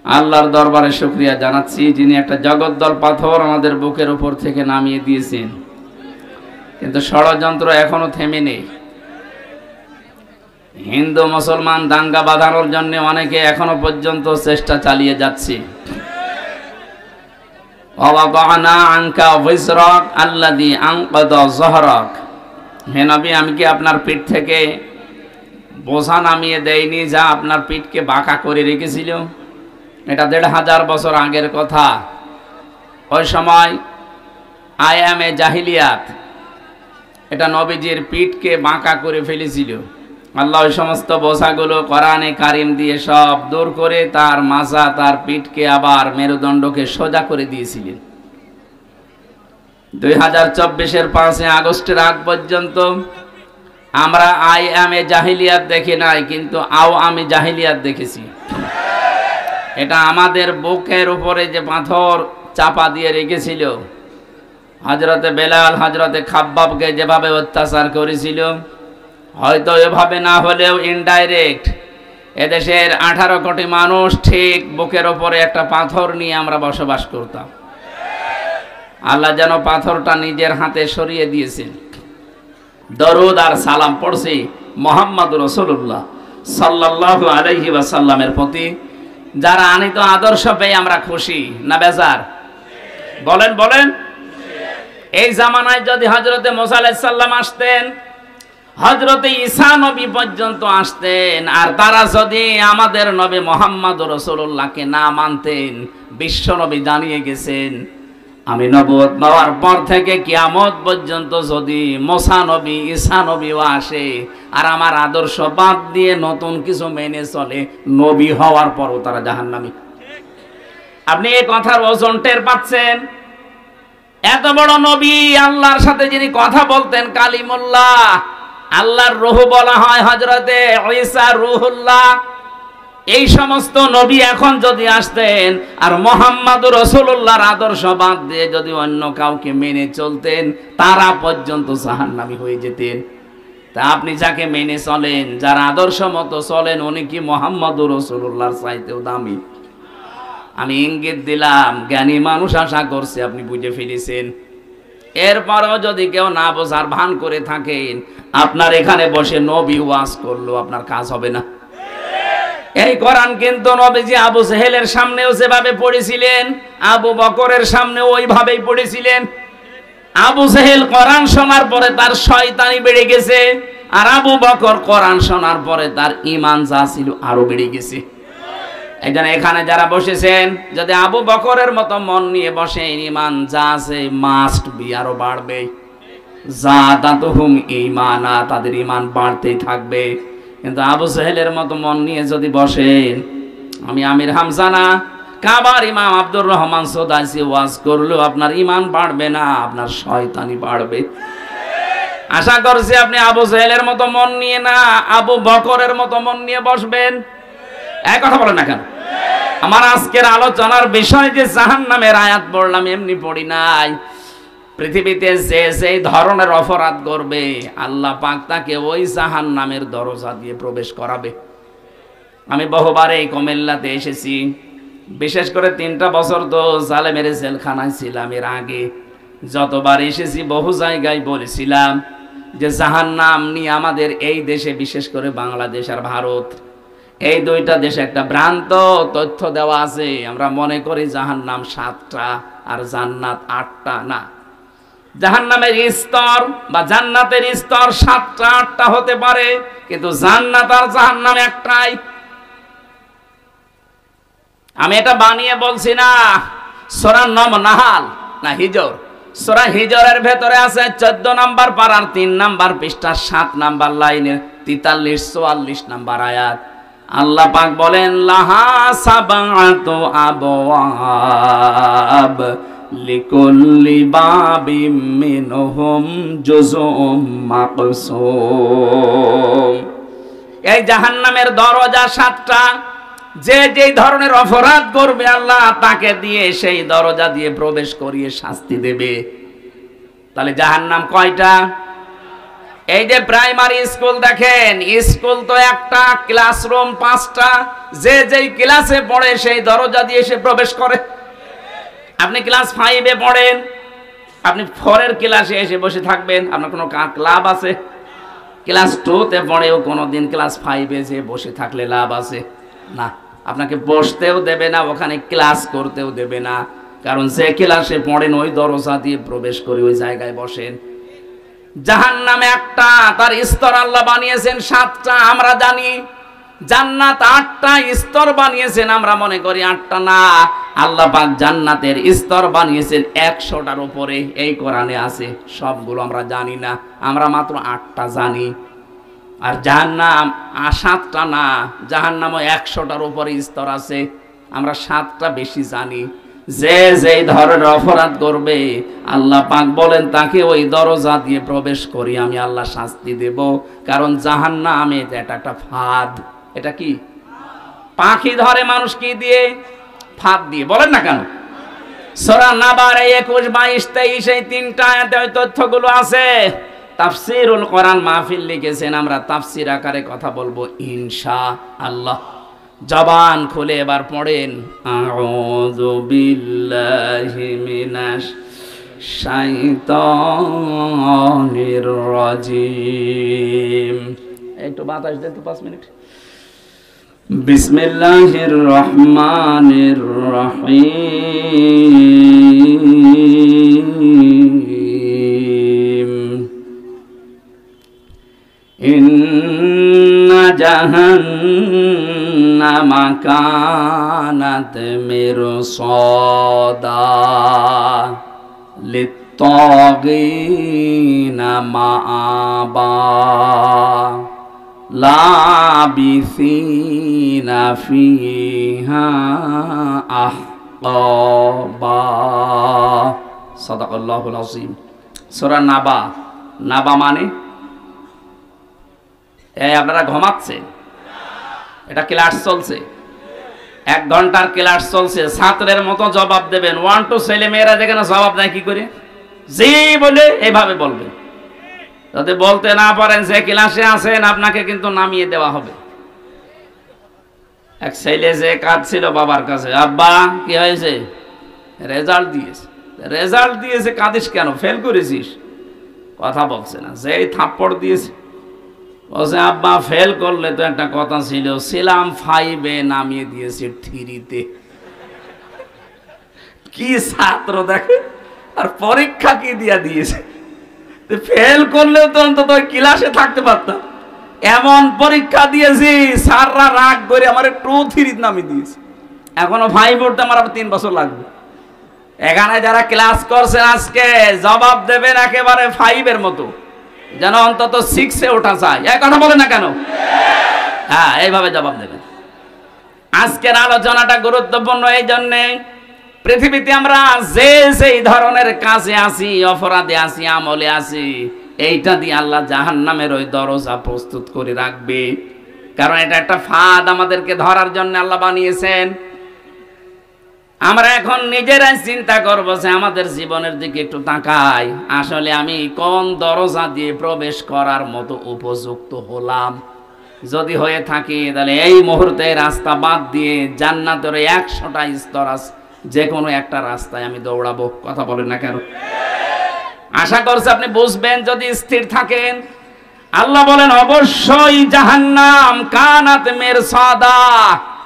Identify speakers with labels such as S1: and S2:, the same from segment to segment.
S1: আল্লাহর দরবারে শুকরিয়া জানাচ্ছি যিনি একটা জগদ্দল পাথর আমাদের বুকের উপর থেকে নামিয়ে দিয়েছেন, কিন্তু ষড়যন্ত্র এখনো থেমে নেই। হিন্দু মুসলমান দাঙ্গা বাঁধানোর জন্য অনেকে এখনো পর্যন্ত চেষ্টা চালিয়ে যাচ্ছে। ওয়াদানা আনকা ওয়িজরাক আল্লাযী আনকাযা যহরাক, হে নবী আমি কি আপনার পিঠ থেকে বোঝা নামিয়ে দেইনি যা আপনার পিঠকে বাঁকা করে রেখেছিল? এটা ১৫০০ বছর আগের কথা। ওই সময় আয়ামে জাহিলিয়াত, এটা নবীজির পিঠকে বাঁকা করে ফেলেছিল। আল্লাহ ওই সমস্ত বোঝাগুলো কোরআনে কারিম দিয়ে সব দূর করে তার মাজা, তার পিঠকে আবার মেরুদণ্ডকে সোজা করে দিয়েছিলেন। ২০২৪-এর ৫ই আগস্টের আগ পর্যন্ত আমরা আয়ামে জাহিলিয়াত দেখি নাই, কিন্তু আওয়ামে জাহিলিয়াত দেখেছি। এটা আমাদের বুকের উপরে যে পাথর চাপা দিয়ে রেখেছিল, হযরতে বেলাল হযরতে খাব্বাবকে যেভাবে অত্যাচার করেছিল, হয়তো এভাবে না হলেও ইনডাইরেক্ট এদেশের 18 কোটি মানুষ ঠিক বুকের উপরে একটা পাথর নিয়ে আমরা বসবাস করতাম। আল্লাহ যেন পাথরটা নিজের হাতে সরিয়ে দিয়েছেন। দরুদ আর সালাম পড়ছি মুহাম্মদুর রাসূলুল্লাহ সাল্লাল্লাহু আলাইহি ওয়াসাল্লামের প্রতি, যারা আনিত আদর্শ পেয়ে আমরা খুশি না বেজার? বলেন বলেন। এই জামানায় যদি হযরতে মুসা আলাইহিস সালাম আসতেন, হযরতে ঈসা নবী পর্যন্ত আসতেন, আর তারা যদি আমাদের নবী মুহাম্মদুর রাসূলুল্লাহকে না মানতেন, বিশ্ব নবী জানিয়ে গেছেন আমি নবুয়ত পাওয়ার পর থেকে কিয়ামত পর্যন্ত যদি মুসা নবী ঈসা নবীও আসে আর আমার আদর্শ বাদ দিয়ে নতুন কিছু মেনে চলে, নবী হওয়ার পরও তারা জাহান্নামী। আপনি এই কথার ওজন টের পাচ্ছেন? এত বড় নবী, আল্লাহর সাথে যিনি কথা বলতেন কালিমুল্লাহ, আল্লাহর রূহ বলা হয় হযরতে ঈসা রূহুল্লাহ, এই সমস্ত নবী এখন যদি আসতেন আর মুহাম্মদুর রাসূলুল্লাহর আদর্শ বাদ দিয়ে যদি অন্য কাউকে মেনে চলতেন, তারা পর্যন্ত জাহান্নামী হয়ে যেতেন। তা আপনি যাকে মেনে চলেন, যার আদর্শ মতো চলেন, উনি কি মুহাম্মদুর রাসূলুল্লাহর চাইতেও দামি? আমি ইঙ্গিত দিলাম, জ্ঞানী মানুষ আশা করছে আপনি বুঝে ফেলেছেন। এরপরেও যদি কেউ না বোঝার ভান করে থাকেন, আপনার এখানে বসে নবী ওয়াজ করলো আপনার কাজ হবে না। এই কোরআন কিন্তু নবীজি আবু জেহেলের সামনেও যেভাবে পড়েছিলেন, আবু বকরের সামনেও ওইভাবেই পড়েছিলেন। আবু জেহেল কোরআন শোনার পরে তার শয়তানি বেড়ে গেছে, আর আবু বকর কোরআন শোনার পরে তার ঈমান যা ছিল আরো বেড়ে গেছে। এইজন্য এখানে যারা বসেছেন, যদি আবু বকরের মতো মন নিয়ে বসে, ঈমান যা আছে মাস্ট বি আরো বাড়বে। যাদাতুহুম ঈমানা, তাদের ঈমান বাড়তেই থাকবে। কিন্তু আবু জেহেলের মতো মন নিয়ে যদি বসেন, আমি আমির হামজা না, কাবার ইমাম আব্দুর রহমান সোদাইসি ওয়াজ করলেও আপনার ঈমান বাড়বে না, আপনার শয়তানি বাড়বে। আশা করছি আপনি আবু জেহেলের মতো মন নিয়ে না, আবু বকরের মতো মন নিয়ে বসবেন। এক কথা বলেন না কেন? আমার আজকের আলোচনার বিষয় যে জাহান্নামের আয়াত পড়লাম, এমনি পড়ি নাই। পৃথিবীতে যে যেই ধরনের অপরাধ করবে, আল্লাহ পাক তাকে ওই জাহান্নামের দরজা দিয়ে প্রবেশ করাবে। আমি বহুবার এই কুমিল্লাতে এসেছি, বিশেষ করে 3টা বছর তো জালেমের জেলখানায় ছিলাম। এর আগে যতবার এসেছি বহু জায়গায় বলেছিলাম যে জাহান্নাম নিয়ে আমাদের এই দেশে, বিশেষ করে বাংলাদেশ আর ভারত, এই 2টা দেশে একটা ভ্রান্ত তথ্য দেওয়া আছে। আমরা মনে করি জাহান্নাম 7টা আর জান্নাত 8টা। না, জাহান্নামের স্তর বা জান্নাতের স্তর 7টা 8টা হতে পারে, কিন্তু জান্নাত আর জাহান্নাম একটাই। আমি এটা বানিয়ে বলছি না। সূরা নাহাল না হিজর, সূরা হিজরের ভেতরে আছে 14 নম্বর পারার 3 নম্বর পৃষ্ঠা 7 নম্বর লাইনের 43-44 নম্বর আয়াত। আল্লাহ পাক বলেন, লাহা সাবাতু আবওয়াব লিকুল্লি বাবিম মিনহুম জুজুম মাকসুম। এই জাহান্নামের দরজা 7টা। যে যেই ধরনের অপরাধ করবে, আল্লাহ তাকে দিয়ে সেই দরজা দিয়ে প্রবেশ করিয়ে শাস্তি দেবে। তাহলে জাহান্নাম কয়টা? এই যে প্রাইমারি স্কুল দেখেন, স্কুল তো একটা, ক্লাসরুম 5টা, যে যেই ক্লাসে পড়ে সেই দরজা দিয়ে সে প্রবেশ করে। আপনি ক্লাস 5-এ পড়েন, আপনি 4-এর ক্লাসে এসে বসে থাকবেন, আপনার কোনো লাভ আছে? ক্লাস 2-তে পড়েও কোনোদিন ক্লাস 5-এ যে বসে থাকলে লাভ আছে? না, আপনাকে বসতেও দেবে না, ওখানে ক্লাস করতেও দেবে না, কারণ যে ক্লাসে পড়েন ওই দরজা দিয়ে প্রবেশ করে ওই জায়গায় বসেন। জাহান্নামে একটা, তার স্তর আল্লাহ বানিয়েছেন 7টা, আমরা জানি। জান্নাত 8টা স্তর বানিয়েছেন, আমরা মনে করি 8টা না, আল্লাহ পাক জান্নাতের স্তর বানিয়েছেন 100টার উপরে, এই কোরআনে আছে। সবগুলো আমরা জানি না, আমরা মাত্র 8টা জানি। আর জাহান্নাম 7টা না, জাহান্নামও 100টার উপরে স্তর আছে, আমরা 7টা বেশি জানি। যে যেই ধরনের অপরাধ করবে আল্লাহ পাক বলেন তাকে ওই দরজা দিয়ে প্রবেশ করি আমি আল্লাহ শাস্তি দেব, কারণ জাহান্নামে এটা একটা ফাঁদ। এটা কি? পাখি ধরে মানুষ কি দিয়ে? ফাঁদ দিয়ে। বলেন না কেন? সূরা নাবার 21, 22, 23 এই 3টা আয়াতে ওই তথ্যগুলো আছে। তাফসীরুল কোরআন মাহফিল লিখেছেন, আমরা তাফসীর আকারে কথা বলবো ইনশাআল্লাহ। জবান খুলে এবার পড়েন, আউযু বিল্লাহি মিনাশ শাইতানির রাজিম। একটু বাতাস দেন তো 5 মিনিট। বিসমিল্লাহির রহমানির রহিম। ইন্না জাহান্নামা কানাত মিরসাদা লিত্তাগিনা মাআবা লাবিসিনা ফিহা আহকাবা। সাদাকাল্লাহুল আযীম। সূরা নাবা। নাবা মানে আপনারা ঘুমাচ্ছেন, এটা ক্লাস চলছে, 1 ঘন্টার ক্লাস চলছে, ছাত্রের মতো জবাব দেবেন। 1 to ছেলে মেয়েরা যেখানে জবাব দেয় কি করে? জি বলে এইভাবে বলবেন। যদি বলতে না পারেন, যে ক্লাসে আছেন আপনাকে কিন্তু নামিয়ে দেওয়া হবে। এক ছেলে যে কাঁদছিল বাবার কাছে, আব্বা কি হয়েছে? রেজাল্ট দিয়েছে। রেজাল্ট দিয়েছে, কাঁদিস কেন? ফেল করেছিস? কথা বলছে না। যেই থাপ্পড় দিয়েছে, বলছে আব্বা ফেল করলে তো একটা কথা ছিল, ছিলাম 5-এ নামিয়ে দিয়েছি 3-তে। কি ছাত্র দেখে, আর পরীক্ষা কি দিয়া দিয়েছে। ফেল করলেও তো অন্তত ক্লাসে থাকতে পারতাম, এমন পরীক্ষা দিয়েছি স্যাররা রাগ করে আমার 2-3 নামিয়ে দিয়েছে। এখনো 5 পড়তে আমার 3 বছর লাগবে। এখানে যারা ক্লাস করছেন আজকে জবাব দেবেন একেবারে 5-এর মতো, যেন অন্তত 6-এ ওঠা যায়। এক কথা বলে না কেন? হ্যাঁ, এইভাবে জবাব দেবেন। আজকের আলোচনাটা গুরুত্বপূর্ণ এই জন্যে, পৃথিবীতে আমরা যে যেই ধরনের কাজে আছি, অপরাধে আছি, আমলে আছি, এইটা দিয়ে আল্লাহ জাহান্নামের ওই দরজা প্রস্তুত করে রাখবে। কারণ এটা একটা ফাঁদ, আমাদেরকে ধরার জন্য আল্লাহ বানিয়েছেন। আমরা এখন নিজেরাই চিন্তা করবো যে আমাদের জীবনের দিকে একটু তাকাই, আসলে আমি কোন দরজা দিয়ে প্রবেশ করার মতো উপযুক্ত হলাম। যদি হয়ে থাকি তাহলে এই মুহূর্তে রাস্তা বাদ দিয়ে জান্নাতের 100টা স্তর আছে, যে কোনো একটা রাস্তায় আমি দৌড়াবো। কথা বলেন না কেন? আশা করছি আপনি বুঝবেন যদি স্থির থাকেন। আল্লাহ বলেন অবশ্যই জাহান্নাম কানাত মিরসাদা,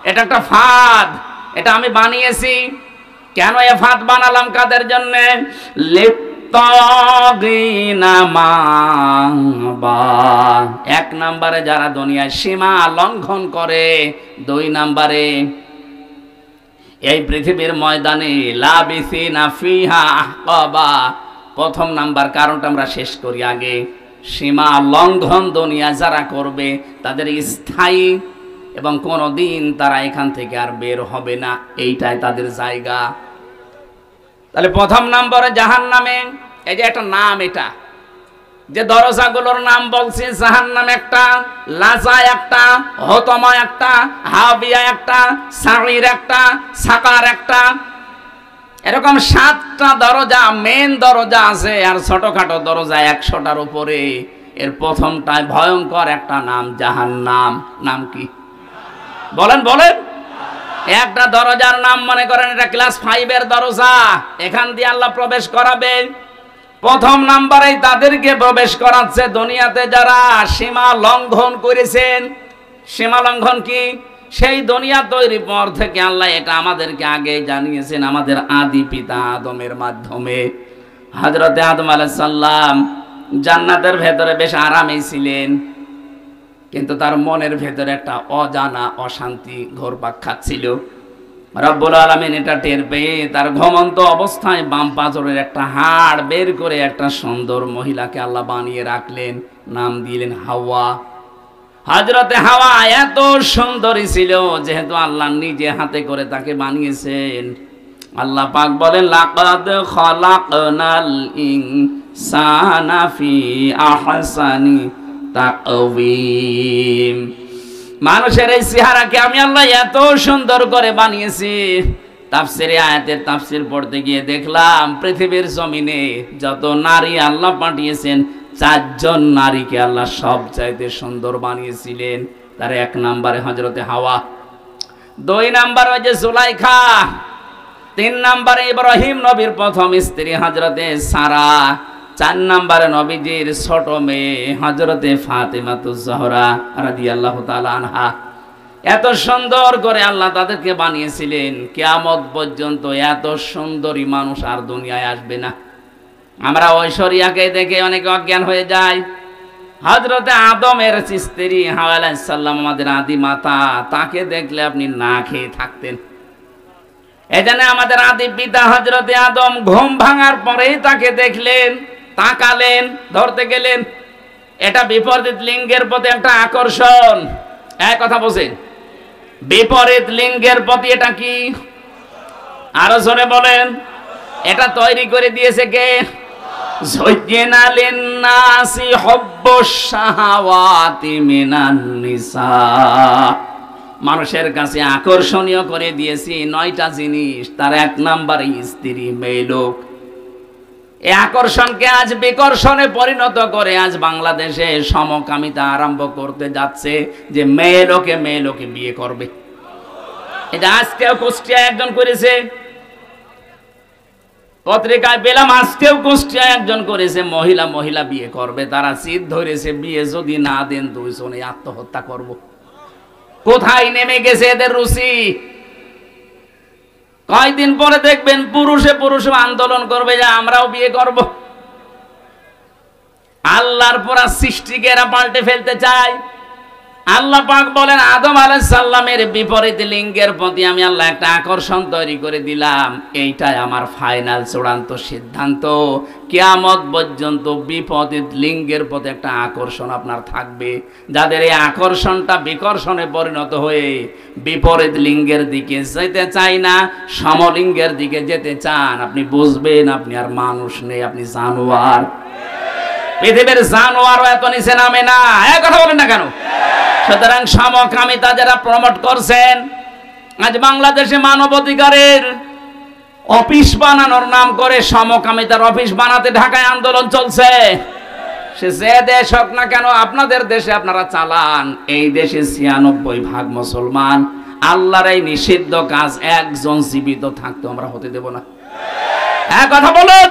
S1: এটা একটা ফাঁদ, এটা আমি বানিয়েছি। কেন এ ফাঁদ বানালাম? কাদের জন্য? লিত্তাগিনা মাআবা। 1 নম্বরে যারা দুনিয়ায় সীমা লঙ্ঘন করে, 2 নম্বরে এই পৃথিবীর ময়দানে লাবিসিনা ফিহা আহকাবা। 1 নাম্বার কারণটা আমরা শেষ করি আগে। সীমা লঙ্ঘন দুনিয়া যারা করবে তাদের স্থায়ী এবং কোনোদিন তারা এখান থেকে আর বের হবে না, এইটাই তাদের জায়গা। তাহলে 1 নম্বরে জাহান্নামে, এই যে একটা নাম, এটা যে দরজাগুলোর নাম বলছি, জাহান্নাম একটা, লাজা একটা, হতমা একটা, হাবিয়া একটা, সাঈর একটা, সাকার একটা, এরকম 7টা দরজা মেন দরজা আছে, আর ছোটখাটো দরজা 100টার উপরে। এর প্রথমটায় ভয়ঙ্কর একটা নাম জাহান্নাম। নাম কি বলেন বলেন? একটা দরজার নাম মনে করেন এটা ক্লাস 5 এর দরজা, এখান দিয়ে আল্লাহ প্রবেশ করাবে। প্রথম নাম্বারেই তাদেরকে প্রবেশ করাচ্ছে দুনিয়াতে যারা সীমা লঙ্ঘন করেছেন। সীমা লঙ্ঘন কি? সেই দুনিয়া তৈরির পর থেকে আল্লাহ এটা আমাদেরকে আগে জানিয়েছেন আমাদের আদি পিতা আদমের মাধ্যমে। হযরতে আদম আলাইহিস সালাম জান্নাতের ভেতরে বেশ আরামেই ছিলেন, কিন্তু তার মনের ভেতরে একটা অজানা অশান্তি ঘুরপাক খাচ্ছিল। রব্বুল আলামিন এটা টের পেয়ে তার ঘুমন্ত অবস্থায় বাম পাজরের একটা হাড় বের করে একটা সুন্দর মহিলাকে আল্লাহ বানিয়ে রাখলেন, নাম দিলেন হাওয়া। হযরতে হাওয়া এত সুন্দরী ছিল যেহেতু আল্লাহ নিজে হাতে করে তাকে বানিয়েছেন। আল্লাহ পাক বলেন লাকাদ খালাকনাল ইনসানা ফি আহসানি তাকওয়িম। মানুষের এই চেহারাকে আমি আল্লাহ এত সুন্দর করে বানিয়েছি। তাফসিরে আয়াতের তাফসির পড়তে গিয়ে দেখলাম পৃথিবীর জমিনে যত নারী আল্লাহ পাঠিয়েছেন 4 জন নারীকে আল্লাহ সবচাইতে সুন্দর বানিয়েছিলেন। তার 1 নম্বরে হযরতে হাওয়া, 2 নম্বরে ওই যে জুলাইখা, 3 নম্বরে ইব্রাহিম নবীর প্রথম স্ত্রী হযরতে সারা, 4 নম্বরে নবীজির ছোট মেয়ে হযরতে ফাতেমাতুজ জহরা রাদিয়াল্লাহু তাআলা আনহা। এত সুন্দর করে আল্লাহ তাদেরকে বানিয়েছিলেন, কিয়ামত পর্যন্ত এত সুন্দরী মানুষ আর দুনিয়ায় আসবে না। আমরা ঐশ্বরিয়াকে দেখে অনেক অজ্ঞান হয়ে যায়। হযরতে আদমের স্ত্রী হাওয়া আলাইহিস সালাম আমাদের আদি মাতা, তাকে দেখলে আপনি না খেয়ে থাকতেন। এজন্য আমাদের আদি পিতা হযরতে আদম ঘুম ভাঙার পরেই তাকে দেখলেন, তাকালেন, ধরতে গেলেন। এটা বিপরীত লিঙ্গের প্রতি একটা আকর্ষণ। এক কথা বলছেন, বিপরীত লিঙ্গের প্রতি এটা কি? আরো জোরে বলেন। এটা তৈরি করে দিয়েছে কে? যুজ্জিনা লিন-নাসি হুব্বুশ শাহাওয়াতি মিনান নিসা। মানুষের কাছে আকর্ষণীয় করে দিয়েছি 9টা জিনিস, তার 1 নাম্বার স্ত্রী, মেয়ে লোক। এই আকর্ষণকে আজ বিকর্ষণে পরিণত করে আজ বাংলাদেশে সমকামিতা আরম্ভ করতে যাচ্ছে, যে মেয়ে লোকে বিয়ে করবে। এটা আজকেও কুষ্টিয়া একজন করেছে, পত্রিকায় পেলাম আজকেও কুষ্টিয়া একজন করেছে, মহিলা বিয়ে করবে। তারা চিত ধরেছে বিয়ে যদি না দেন 2 জনে আত্মহত্যা করব। কোথায় নেমে গেছে এদের রুচি? কয়েকদিন পরে দেখবেন পুরুষে আন্দোলন করবে যে আমরাও বিয়ে করব। আল্লাহর পুরা সৃষ্টিকে এরা পাল্টে ফেলতে চায়। আল্লাহ পাক বলেন আদম আলাইহিস সালামের বিপরীত লিঙ্গের প্রতি আমি আল্লাহ একটা আকর্ষণ তৈরি করে দিলাম। এইটাই আমার ফাইনাল চূড়ান্ত সিদ্ধান্ত। কিয়ামত পর্যন্ত বিপরীত লিঙ্গের প্রতি একটা আকর্ষণ আপনার থাকবে। যাদের এই আকর্ষণটা বিকর্ষণে পরিণত হয়ে বিপরীত লিঙ্গের দিকে যেতে চাই না, সমলিঙ্গের দিকে যেতে চান, আপনি বুঝবেন আপনি আর মানুষ নেই, আপনি জানোয়ার। পৃথিবীর জানোয়ারও এত নিচে নামে না। এক কথা বলেন না কেন? সুতরাং সমকামিতা যারা প্রমোট করছেন, আজ বাংলাদেশে মানবাধিকারের অফিস বানানোর নাম করে সমকামিতার অফিস বানাতে ঢাকায় আন্দোলন চলছে। সে যে দেশ হোক না কেন, আপনাদের দেশে আপনারা চালান। এই দেশে 96% মুসলমান। আল্লাহর এই নিষিদ্ধ কাজ একজন জীবিত থাকতে আমরা হতে দেব না। এক কথা বলুন।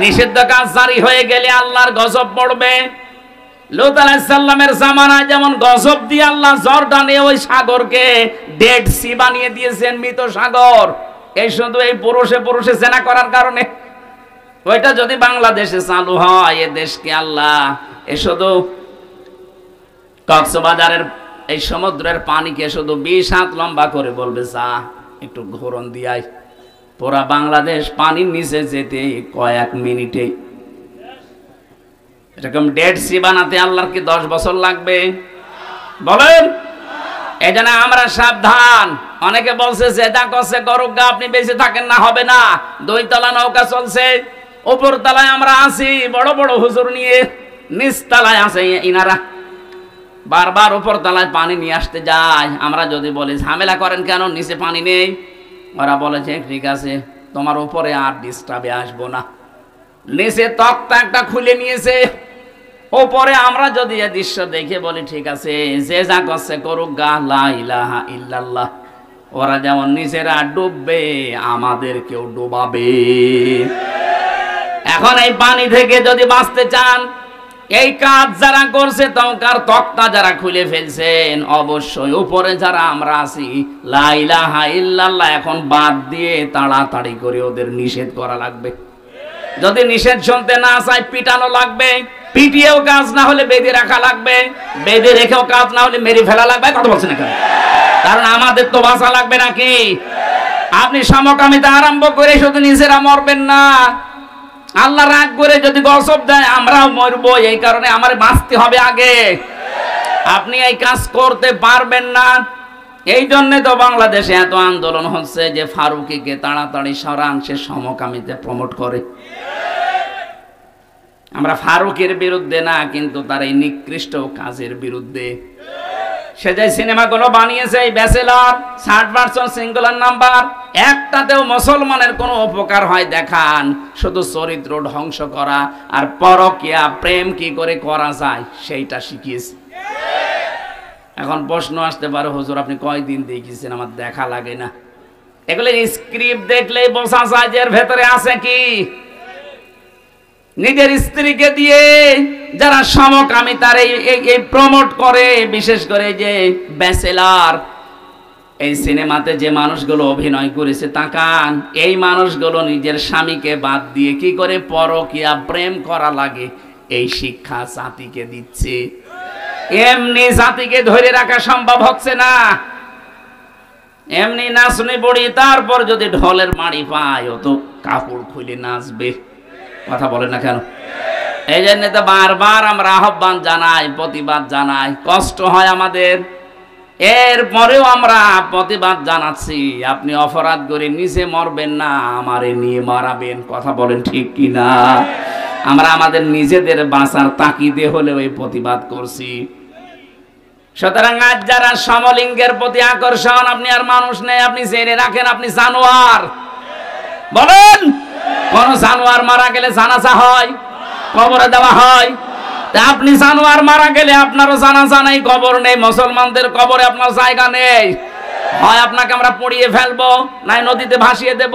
S1: নিষিদ্ধ কাজ জারি হয়ে গেলে আল্লাহর গজব পড়বে। লূত আলাইহিস সালামের জামানায় যেমন গজব দিয়ে আল্লাহ জর্ডানে ওই সাগরকে ডেড সি বানিয়ে দিয়েছেন, মৃত সাগর। এই শুধু এই পুরুষে জেনা করার কারণে। ওইটা যদি বাংলাদেশে চালু হয়, এ দেশকে আল্লাহ এ শুধু কক্সবাজারের এই সমুদ্রের পানিকে শুধু 20 হাত লম্বা করে বলবে যা একটু ঘোরন দিয়াই, পুরা বাংলাদেশ পানির নিচে যেতে কয়েক মিনিটে। এরকম ডেড সি বানাতে আল্লাহর কি 10 বছর লাগবে? বলেন। এই জন্য আমরা সাবধান। অনেকে বলছে যেটা করছে করুক গা, আপনি বেঁচে থাকেন না, হবে না। 2 তলা নৌকা চলছে, উপর তলায় আমরা আছি বড় বড় হুজুর নিয়ে, নিচ তলায় আছে ইনারা। বারবার উপর তলায় পানি নিয়ে আসতে যায়। আমরা যদি বলি ঝামেলা করেন কেন, নিচে পানি নেই, ওরা বলেছে ঠিক আছে তোমার উপরে আর ডিস্টার্বে আসবো না। নিচে তক্তা একটা খুলে নিয়েছে, ওপরে আমরা যদি এই দৃশ্য দেখে বলি ঠিক আছে, যে যা করছে করুক গা, লা ইলাহা ইল্লাল্লাহ, ওরা যেমন নিজেরা ডুববে আমাদেরকেও ডুবাবে। এখন এই পানি থেকে যদি বাঁচতে চান, এই কাজ যারা করছে তওকার তক্তা যারা খুলে ফেলছেন, অবশ্যই উপরে যারা আমরা আছি লা ইলাহা ইল্লাল্লাহ এখন বাদ দিয়ে তাড়াতাড়ি করে ওদের নিষেধ করা লাগবে। যদি নিষেধ শুনতে না চায় পিটানো লাগবে, পিটিয়েও কাজ না হলে বেঁধে রাখা লাগবে, বেঁধে রেখেও কাজ না হলে মেরে ফেলা লাগবে। কথা বলছেন কেন? কারণ আমাদের তো বাঁচা লাগবে নাকি? আপনি সমকামিতা আরম্ভ করে শুধু নিজেরা মরবেন না, আল্লাহ রাগ করে যদি গজব দেয় আমরাও মরবো। এই কারণে আমার বাঁচতে হবে আগে। আপনি এই কাজ করতে পারবেন না। এই জন্য তো বাংলাদেশে এত আন্দোলন হচ্ছে যে ফারুকীকে তাড়াতাড়ি সরান, সে সমকামিতা প্রমোট করে। আমরা ফারুকের বিরুদ্ধে না, কিন্তু তার এই নিকৃষ্ট কাজের বিরুদ্ধে। সে যে সিনেমাগুলো বানিয়েছে, এই ব্যাচেলর, 60% সিঙ্গুলার নাম্বার, একটাতেও মুসলমানের কোনো উপকার হয় দেখান? শুধু চরিত্র ধ্বংস করা আর পরকীয়া প্রেম কি করে করা যায় সেইটা শিখিয়েছে। এখন প্রশ্ন আসতে পারে, হুজুর আপনি কয়দিন দেখিয়েছেন, আমার দেখা লাগে না। এগুলো স্ক্রিপ্ট দেখলেই বোঝা যায় যে এর ভেতরে আছে কি। নিজের স্ত্রীকে দিয়ে যারা সমকামিতার এই প্রমোট করে, বিশেষ করে যে ব্যাচেলর, এই সিনেমাতে যে মানুষগুলো অভিনয় করেছে তাকান, এই মানুষগুলো নিজের স্বামীকে বাদ দিয়ে কি করে পরকীয়া প্রেম করা লাগে এই শিক্ষা জাতিকে দিচ্ছে। এমনি জাতিকে ধরে রাখা সম্ভব হচ্ছে না। এমনি নাচনি বড়ি, তারপর যদি ঢোলের মাড়ি পায় ও তো কাপড় খুলে নাচবে। কথা বলে না কেন? এই জন্য তো বারবার আমরা আহ্বান জানাই, প্রতিবাদ জানাই, কষ্ট হয় আমাদের, এরপরেও আমরা প্রতিবাদ জানাচ্ছি। আপনি অপরাধ করে নিজে মরবেন না, আমারে নিয়ে মারাবেন। কথা বলেন ঠিক কিনা? আমরা আমাদের নিজেদের বাঁচার তাকিদে হলেও এই প্রতিবাদ করছি। সুতরাং আজ যারা সমলিঙ্গের প্রতি আকর্ষণ, আপনি আর মানুষ নেই, আপনি জেনে রাখেন আপনি জানোয়ার। বলেন, কোন জানোয়ার মারা গেলে জানাজা হয়, কবরে দেওয়া হয়? আপনি জানোয়ার মারা গেলে আপনারও জানাজা নেই, কবর নেই, মুসলমানদের কবরে আপনার জায়গা নেই। হয় আপনাকে আমরা পুড়িয়ে ফেলবো, নাই নদীতে ভাসিয়ে দেব।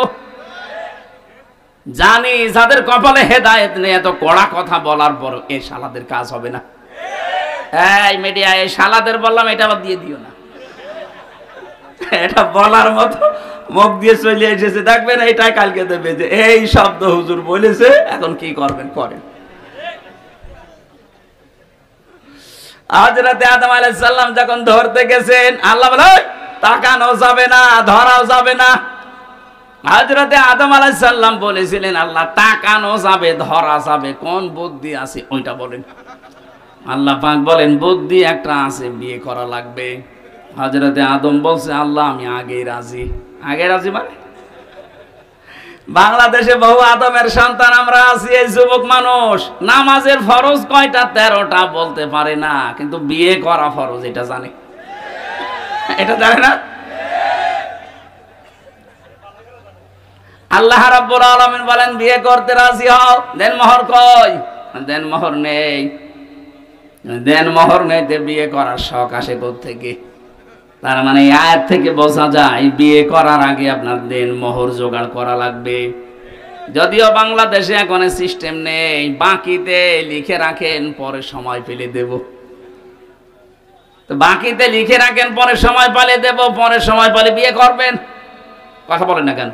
S1: জানি যাদের কপালে হেদায়েত নেই, এত কড়া কথা বলার পর এই শালাদের কাজ হবে না। এই মিডিয়া, এই শালাদের বললাম, এটা আবার দিয়ে দিও না। এটা বলার মতো মুখ দিয়ে চলে এসেছে, দেখবেন এইটাই কালকে দেবে যে এই শব্দ হুজুর বলেছে, এখন কি করবেন করেন। হযরতে আদম আলাইহিস সালাম যখন ধরতে গেছেন, আল্লাহ বলে তাকানো যাবে না, ধরাও যাবে না। হযরতে আদম আলাইহিস সালাম বলেছিলেন, আল্লাহ তাকানো যাবে, ধরা যাবে, কোন বুদ্ধি আছে ওইটা বলেন। আল্লাহ পাক বলেন বুদ্ধি একটা আছে, বিয়ে করা লাগবে। হযরতে আদম বলছে, আল্লাহ আমি আগেই রাজি। আগে রাজি মানে বাংলাদেশে বহু আদমের সন্তান আমরা আছি, এই যুবক মানুষ নামাজের ফরজ কয়টা? 13টা বলতে পারে না, কিন্তু বিয়ে করা ফরজ এটা জানে। এটা জানে না? আল্লাহ রাব্বুল আলামিন বলেন বিয়ে করতে রাজি হও, দেন মোহর কই? দেন মোহর নেই। দেন মোহর নেই, বিয়ে করার শখ আসে কোত্থেকে? তার মানে এই আয়াত থেকে বোঝা যায় বিয়ে করার আগে আপনার দেন মোহর জোগাড় করা লাগবে। যদিও বাংলাদেশে এখন সিস্টেম নেই, বাকিতে লিখে রাখেন পরে সময় পেলে দেব। তো বাকিতে লিখে রাখেন পরে সময় পেলে দেব, পরে সময় পেলে বিয়ে করবেন। কথা বলেন না কেন?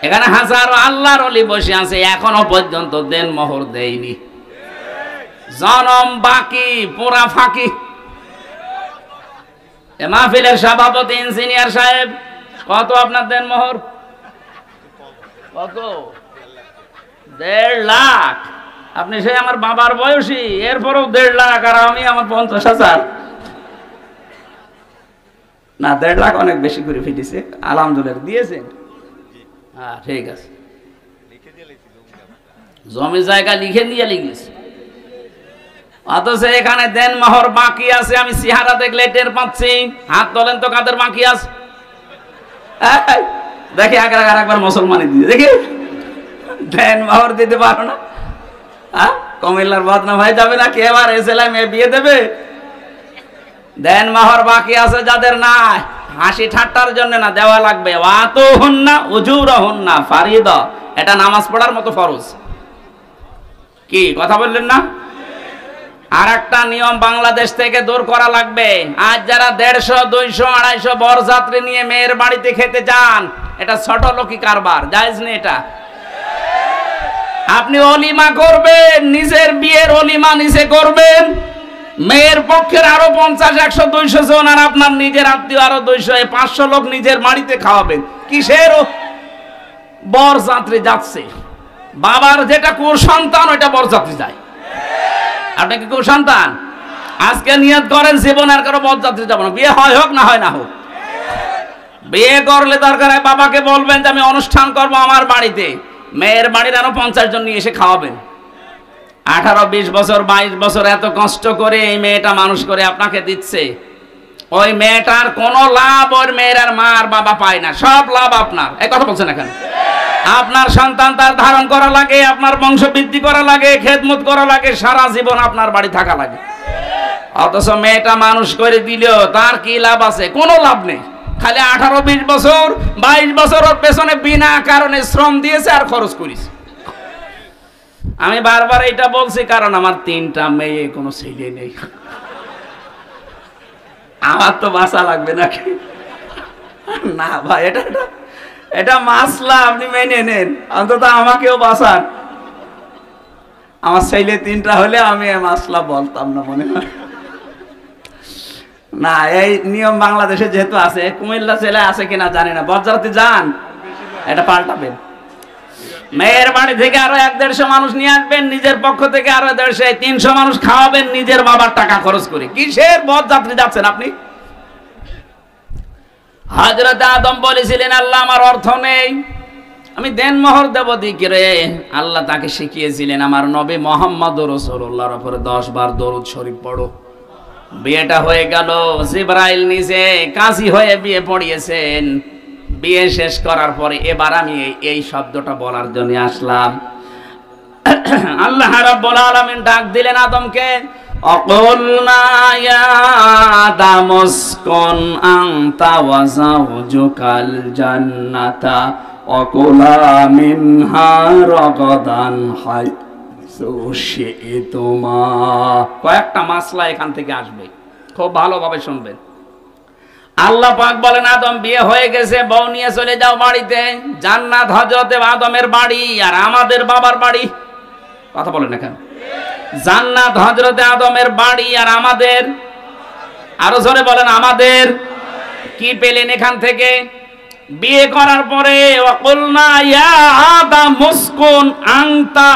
S1: এখানে হাজারো আল্লাহর ওলি বসে আছে, এখনো পর্যন্ত দেন মোহর দেয়নি। জনম বাকি, পুরা ফাঁকি। মাহফিলের সভাপতি ইঞ্জিনিয়ার সাহেব, কত আপনার দেন মোহর? কত? 1.5 লাখ। আপনি সেই আমার বাবার বয়সী, এরপরেও 1.5 লাখ, আর আমি আমার 50,000। না, 1.5 লাখ অনেক বেশি করে ফিটেছে। আলহামদুলিল্লাহ দিয়েছেন। হ্যাঁ ঠিক আছে, জমি জায়গা লিখে দিয়ে লিখেছে, অথচ এখানে দেন মোহর বাকি আছে। আমি চেহারা দেখলে টের পাচ্ছি। হাত তোলেন তো কাদের বাকি আছে দেখি। একবার মুসলমানি দিয়ে দেখি, দেন মোহর দিতে পারো না? কুমিল্লার বদনাম হয়ে যাবে না? কে এবার এসেলাই মেয়ে বিয়ে দেবে? দেন মাহর বাকি আছে যাদের নাই, হাসি ঠাট্টার জন্য না, দেওয়া লাগবে। ওয়াতুহুন্না উজুরহুন্না ফারিদা, এটা নামাজ পড়ার মতো ফরজ। কি কথা বললেন না? আর একটা নিয়ম বাংলাদেশ থেকে দূর করা লাগবে। আজ যারা 150, 200, 250 বরযাত্রী নিয়ে মেয়ের বাড়িতে খেতে যান, এটা ছোট লোকি কারবার, জায়েজ নেই এটা। আপনি অলিমা করবেন, নিজের বিয়ের অলিমা নিজে করবেন, মেয়ের পক্ষের আরো 50, 100, 200 জন, আর আপনার নিজের আত্মীয় আরো 200, 500 লোক নিজের বাড়িতে খাওয়াবেন। কিসের বরযাত্রী যাচ্ছে? বাবার যেটা কুসন্তান ওইটা বরযাত্রী যায়। আপনি কি কুসন্তান? আজকে নিয়ত করেন জীবন আর কারো বরযাত্রী যাব না, বিয়ে হয় হোক না হয় না হোক। বিয়ে করলে দরকার হয় বাবাকে বলবেন যে আমি অনুষ্ঠান করব আমার বাড়িতে, মেয়ের বাড়ির আরো 50 জন নিয়ে এসে খাওয়াবেন। 18, 20 বছর, 22 বছর এত কষ্ট করে এই মেয়েটা মানুষ করে আপনাকে দিচ্ছে, ওই মেয়েটার কোনো লাভ ওর মেয়ের আর মা আর বাবা পায় না, সব লাভ আপনার। এই কথা বলছেন এখন? আপনার সন্তান তার ধারণ করা লাগে, আপনার বংশ বৃদ্ধি করা লাগে, খেদমত করা লাগে, সারা জীবন আপনার বাড়ি থাকা লাগে। অথচ মেয়েটা মানুষ করে দিলেও তার কি লাভ আছে? কোনো লাভ নেই। খালি 18, 20 বছর, 22 বছর ওর পেছনে বিনা কারণে শ্রম দিয়েছে আর খরচ করেছে। আমি বারবার এটা বলছি কারণ আমার 3টা মেয়ে, কোনো ছেলে নেই। আমার তো বাঁচা লাগবে নাকি? না ভাই, এটা মাসলা, আপনি মেনে নেন, অন্তত আমাকেও বাঁচান। আমার ছেলে 3টা হলে আমি মাসলা বলতাম না মনে হয়। না, এই নিয়ম বাংলাদেশে যেহেতু আছে, কুমিল্লা জেলায় আছে কিনা জানি না, বরযাত্রী যান, এটা পাল্টাবেন। মেয়ের বাড়ি থেকে আরো 100-150 মানুষ নিয়ে আসবেন, নিজের পক্ষ থেকে আরো 150, 300 মানুষ খাওয়াবেন নিজের বাবার টাকা খরচ করে। কিসের বরযাত্রী যাচ্ছেন আপনি? হযরত আদম বলেছিলেন, আল্লাহ আমার অর্থ নেই, আমি দেনমোহর দেব দিকিরে। আল্লাহ তাকে শিখিয়েছিলেন, আমার নবী মুহাম্মদুর রাসূলুল্লাহর উপরে 10 বার দরুদ শরীফ পড়ো। বিয়েটা হয়ে গেল, জিবরাইল নিজে কাজী হয়ে বিয়ে পড়িয়েছেন। বিয়ে শেষ করার পরে এবার আমি এই শব্দটা বলার জন্য আসলাম। আল্লাহ রাব্বুল আলামিন ডাক দিলেন আদমকে, অকুলনা ইয়া আদাম উসকুন আনতা ওয়া যাওজুকাল জান্নাতা ওয়াকুলা মিনহা রাগাদান হাইসু শি'তুমা। কয়েকটা মাসলা এখান থেকে আসবে, খুব ভালোভাবে শুনবেন। আল্লাহ পাক বলেন, আদম বিয়ে হয়ে গেছে, বউ নিয়ে চলে যাও বাড়িতে। জান্নাত হযরতে আদমের বাড়ি আর আমাদের বাবার বাড়ি। কথা বলেন এখানে, জান্নাত হযরতে আদমের বাড়ি আর আমাদের, আরো জোরে বলেন আমাদের। কি পেলেন এখান থেকে? বিয়ে করার পরে ওয়াকুলনা ইয়া আদাম উসকুন আনতা,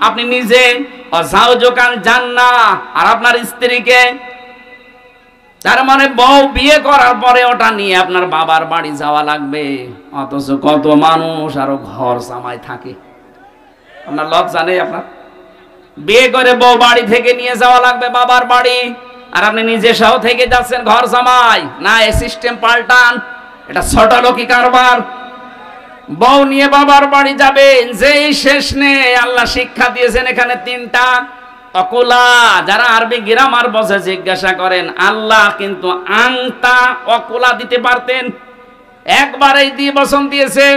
S1: আপনি নিজে, ওয়া যাওজুকাল জান্নাহ, আর আপনার স্ত্রীকে। তার মানে বউ বিয়ে করার পরে ওটা নিয়ে আপনার বাবার বাড়ি যাওয়া লাগবে। অথচ কত মানুষ আরো ঘর জামাই থাকে, আপনার লজ্জা নেই? আপনার বিয়ে করে বউ বাড়ি থেকে নিয়ে যাওয়া লাগবে বাবার বাড়ি, আর আপনি নিজে সহ থেকে যাচ্ছেন ঘর জামাই। না, এই সিস্টেম পাল্টান, এটা ছোট লোকি কারবার। বউ নিয়ে বাবার বাড়ি যাবেন, যেই শেষ নেই। আল্লাহ শিক্ষা দিয়েছেন এখানে 3টা। অকুলা, যারা আরবি গ্রামার বসে জিজ্ঞাসা করেন, আল্লাহ কিন্তু আংতা অকুলা দিতে পারতেন, একবারেই দিয়ে বসন দিয়েছেন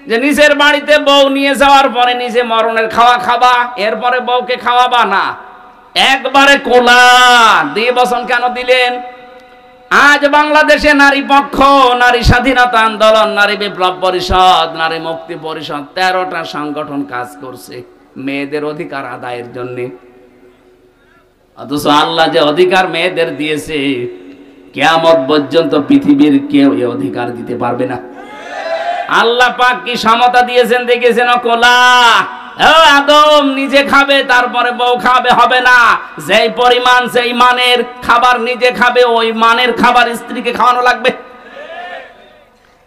S1: যে নিজের বাড়িতে বউ নিয়ে যাওয়ার পরে নিজে মরণের খাওয়া খাবা, এরপরে বউকে খাওয়াবা না। একবারে কোলা দিয়ে বসন কেন দিলেন? আজ বাংলাদেশে নারী পক্ষ, নারী স্বাধীনতা আন্দোলন, নারী বিপ্লব পরিষদ, নারী মুক্তি পরিষদ, 13টা সংগঠন কাজ করছে মেয়েদের অধিকার আদায়ের জন্য। অথচ আল্লাহ যে অধিকার মেয়েদের দিয়েছে, কিয়ামত পর্যন্ত পৃথিবীর কেউ এই অধিকার দিতে পারবে না। আল্লাহ পাক কি সমতা দিয়েছেন দেখেছেন? কোলা আদম নিজে খাবে, তারপরে বউ খাবে, হবে না। যেই পরিমাণ সেই মানের খাবার নিজে খাবে, ওই মানের খাবার স্ত্রীকে খাওয়ানো লাগবে।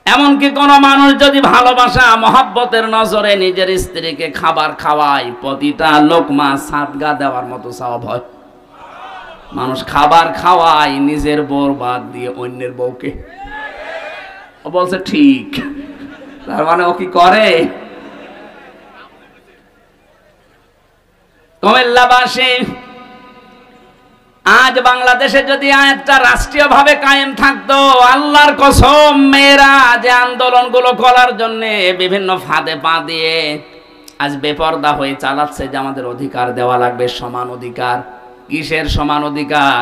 S1: এমনকি কোন মানুষ যদি ভালোবাসা মহব্বতের নজরে নিজের স্ত্রীকে খাবার খাওয়ায়, প্রতিটা লোকমা সাদগা দেওয়ার মতো সওয়াব হয়। মানুষ খাবার খাওয়ায় নিজের বউর বাদ দিয়ে অন্যের বউকে। ও বলছে ঠিক, তার মানে ও কি করে? কুমিল্লাবাসী, আজ বাংলাদেশে যদি একটা রাষ্ট্রীয়ভাবে কায়েম থাকতো, আল্লাহর কসম মেয়েরা যে আন্দোলনগুলো করার জন্য বিভিন্ন ফাঁদে পা দিয়ে আজ বেপরদা হয়ে চালাচ্ছে যে আমাদের অধিকার দেওয়া লাগবে, সমান অধিকার। কিসের সমান অধিকার?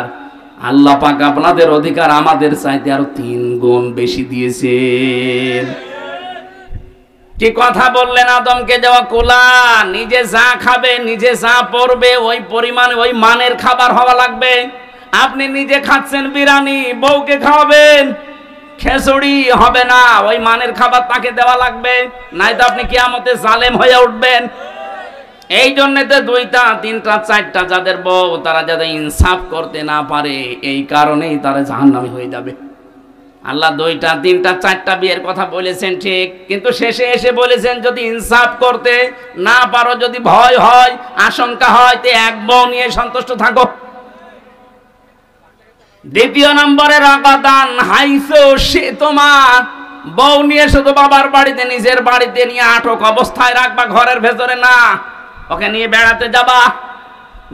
S1: আল্লাহ পাক আপনাদের অধিকার আমাদের চাইতে আরো 3 গুণ বেশি দিয়েছেন। কি কথা বললেন? আদমকে দেওয়া কোলা, নিজে যা খাবে, নিজে যা পরবে, ওই পরিমাণে ওই মানের খাবার হওয়া লাগবে। আপনি নিজে খাচ্ছেন বিরিয়ানি, বউকে খাওয়াবেন খিচুড়ি, হবে না। ওই মানের খাবার তাকে দেওয়া লাগবে, নাই তো আপনি কিয়ামতে জালেম হয়ে উঠবেন। এই জন্যে তো 2টা 3টা 4টা যাদের বউ, তারা যাতে ইনসাফ করতে না পারে, এই কারণেই তারা জাহান্নামী হয়ে যাবে। আল্লাহ 2টা 3টা 4টা বিয়ের কথা বলেছেন ঠিক, কিন্তু শেষে এসে বলেছেন যদি ইনসাফ করতে না পারো, যদি ভয় হয়, আশঙ্কা হয়, তো এক বউ নিয়ে সন্তুষ্ট থাকো। 2 নম্বরে রাগাদান হাইসো, সে তোমার বউ নিয়ে শুধু বাবার বাড়িতে, নিজের বাড়িতে নিয়ে আটক অবস্থায় রাখবা, ঘরের ভেতরে না। ওকে নিয়ে বেড়াতে যাবা,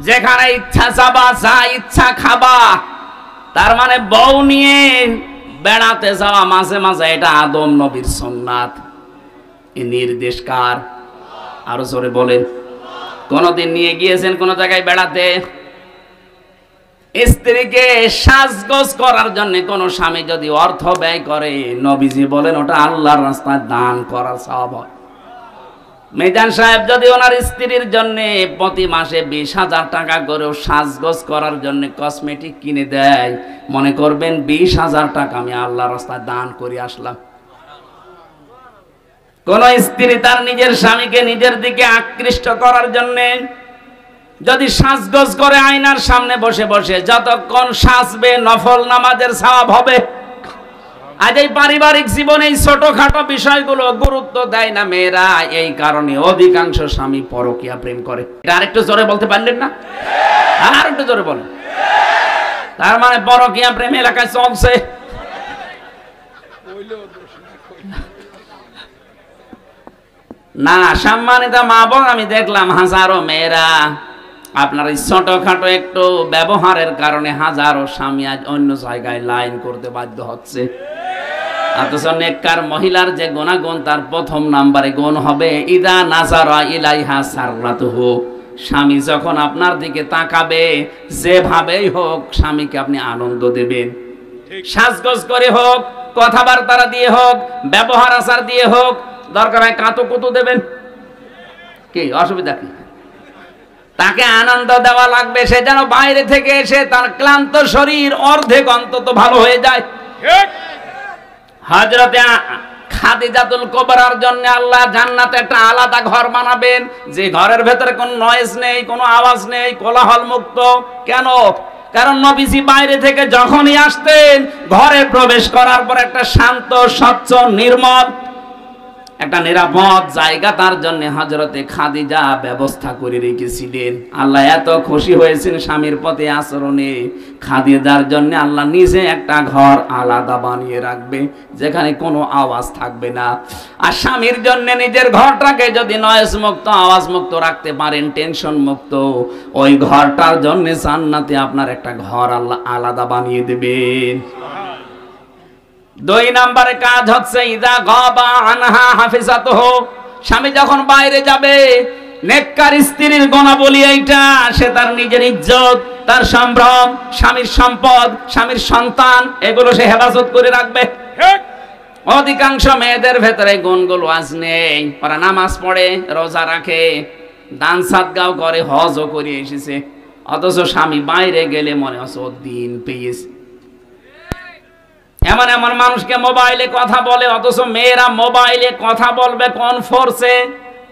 S1: যেখানে ইচ্ছা যাবা, যা ইচ্ছা খাবা। তার মানে বউ নিয়ে বেড়াতে যাওয়া মাঝে মাঝে, এটা আদম নবীর সুন্নাত। এই নির্দেশ কার? আরো জোরে বলেন। কোনদিন নিয়ে গিয়েছেন কোন জায়গায় বেড়াতে? স্ত্রীকে সাজগোজ করার জন্য কোন স্বামী যদি অর্থ ব্যয় করে, নবীজি বলেন ওটা আল্লাহর রাস্তায় দান করার সওয়াব হয়। মিজান সাহেব যদি ওনার স্ত্রীর জন্য প্রতি মাসে 20,000 টাকা করেও সাজগোজ করার জন্য কসমেটিক কিনে দেয়, মনে করবেন 20,000 টাকা আমি আল্লাহর রাস্তায় দান করে আসলাম। কোন স্ত্রী তার নিজের স্বামীকে নিজের দিকে আকৃষ্ট করার জন্য যদি সাজগোজ করে আয়নার সামনে বসে বসে যতক্ষণ সাজবে, নফল নামাজের সওয়াব হবে। আজ এই পারিবারিক জীবনে এই ছোটখাটো বিষয়গুলো গুরুত্ব দেয় না মেয়েরা, এই কারণে অধিকাংশ স্বামী পরকীয়া প্রেম করে। এটা আরেকটু জোরে বলতে পারলেন না? আর একটু জোরে বলেন। তার মানে পরকীয়া প্রেম এলাকায় চলছে। না, সম্মানিত মা বোন, আমি দেখলাম হাজারো মেয়েরা আপনার এই ছোটখাটো একটু ব্যবহারের কারণে হাজারো স্বামী আজ অন্য জায়গায় লাইন করতে বাধ্য হচ্ছে। অথচ নেককার মহিলার যে গুণাগুণ, তার 1ম নাম্বারে গুণ হবে ইদা নাজারা ইলাইহা সাররাতুহু। স্বামী যখন আপনার দিকে তাকাবে, যেভাবেই হোক স্বামীকে আপনি আনন্দ দেবেন। সাজগোজ করে হোক, কথাবার্তা দিয়ে হোক, ব্যবহার আচার দিয়ে হোক, দরকার হয় কাঁতো কুতু দেবেন, কি অসুবিধা কি? তাকে আনন্দ দেওয়া লাগবে। সে যেন বাইরে থেকে এসে তার ক্লান্ত শরীর অর্ধেক অন্তত ভালো হয়ে যায়। হযরতে খাদিজাতুল কুবরার জন্য আল্লাহ জান্নাতে একটা আলাদা ঘর বানাবেন, যে ঘরের ভেতরে কোনো নয়েজ নেই, কোনো আওয়াজ নেই, কোলাহল মুক্ত। কেন? কারণ নবীজি বাইরে থেকে যখনই আসতেন, ঘরে প্রবেশ করার পর একটা শান্ত, স্বচ্ছ, নির্মল, একটা নিরাপদ জায়গা তার জন্য হযরতে খাদিজা ব্যবস্থা করে রেখেছিলেন। আল্লাহ এত খুশি হয়েছেন স্বামীর প্রতি আচরণে, খাদিজার জন্য আল্লাহ নিজে একটা ঘর আলাদা বানিয়ে রাখবে, যেখানে কোনো আওয়াজ থাকবে না। আর স্বামীর জন্য নিজের ঘরটাকে যদি নয়েজ মুক্ত, আওয়াজ মুক্ত রাখতে পারেন, টেনশন মুক্ত, ওই ঘরটার জন্য জান্নাতে আপনার একটা ঘর আল্লাহ আলাদা বানিয়ে দেবেন। 2 নম্বরে কাজ হচ্ছে ইদা গাবা আনহা হাফিজাতুহু। স্বামী যখন বাইরে যাবে, নেককার স্ত্রীর গুণাবলী এইটা, সে তার নিজের ইজ্জত, তার সম্ভ্রম, স্বামীর সম্পদ, স্বামীর সন্তান, এগুলো সে হেফাজত করে রাখবে। অধিকাংশ মেয়েদের ভেতরে গুণগুলো আজ নেই। ওরা নামাজ পড়ে, রোজা রাখে, দান সাদগাও করে, হজও করে এসেছে, অথচ স্বামী বাইরে গেলে মনে হচ্ছে ও দিন পেয়েছে। এমন এমন মানুষকে মোবাইলে কথা বলে, অথচ মেয়েরা মোবাইলে কথা বলবে কোন ফোর্সে,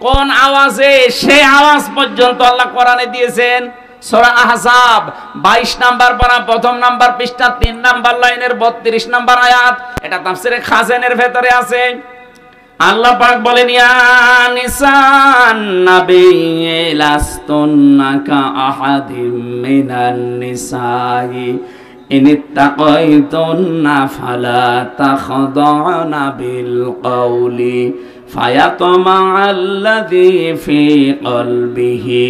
S1: কোন আওয়াজে, সে আওয়াজ পর্যন্ত আল্লাহ কোরআনে দিয়েছেন। সূরা আহজাব 22 নাম্বার পারা 1ম নাম্বার পৃষ্ঠা 3 নাম্বার লাইনের 32 নাম্বার আয়াত। এটা তাফসীরে খাজানের ভেতরে আছে। আল্লাহ পাক বলেন, ইয়া নিসান নাবিয়্যি লাস্তুন্না কা আহাদিম মিনান নিসাই ইনিত্তাকাইতুন্না ফালা তাখদা'না বিল কওলি ফায়াতমা'আল্লাযী ফী কলবিহি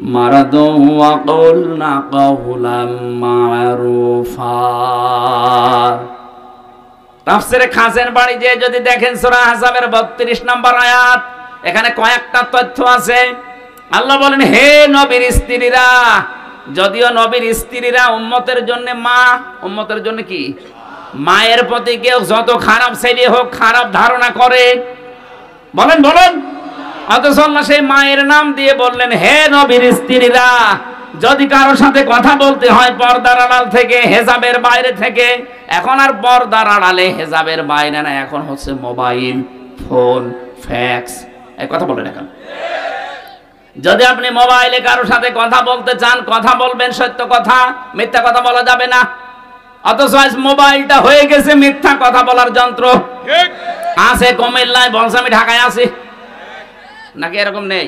S1: মারাদু ওয়া কুলনা কাওলাম মারুফা। তাফসীরে খাজের বাড়ি যে যদি দেখেন সূরা আহজাবের 32 নম্বর আয়াত, এখানে কয়েকটা তথ্য আছে। আল্লাহ বলেন, হে নবীর স্ত্রীরা, যদিও নবীর স্ত্রীরা উম্মতের জন্য মা, উম্মতের জন্য কি মায়ের প্রতি কেউ যত খারাপ ছেলে হোক খারাপ ধারণা করে, বলেন বলেন, অথচ আল্লাহ সেই মায়ের নাম দিয়ে বললেন, হে নবীর স্ত্রীরা, যদি কারোর সাথে কথা বলতে হয় পর্দার আড়াল থেকে, হেজাবের বাইরে থেকে, এখন আর পর্দার আড়ালে হেজাবের বাইরে না, এখন হচ্ছে মোবাইল ফোন ফ্যাক্স, এই কথা বলেন। এখন যদি আপনি মোবাইলে কারোর সাথে কথা বলতে চান, কথা বলবেন সত্য কথা, মিথ্যা কথা বলা যাবে না। অথচ আজ মোবাইলটা হয়ে গেছে মিথ্যা কথা বলার যন্ত্র। আছে কুমিল্লায়, বলছে আমি ঢাকায় আছি, নাকি এরকম নেই?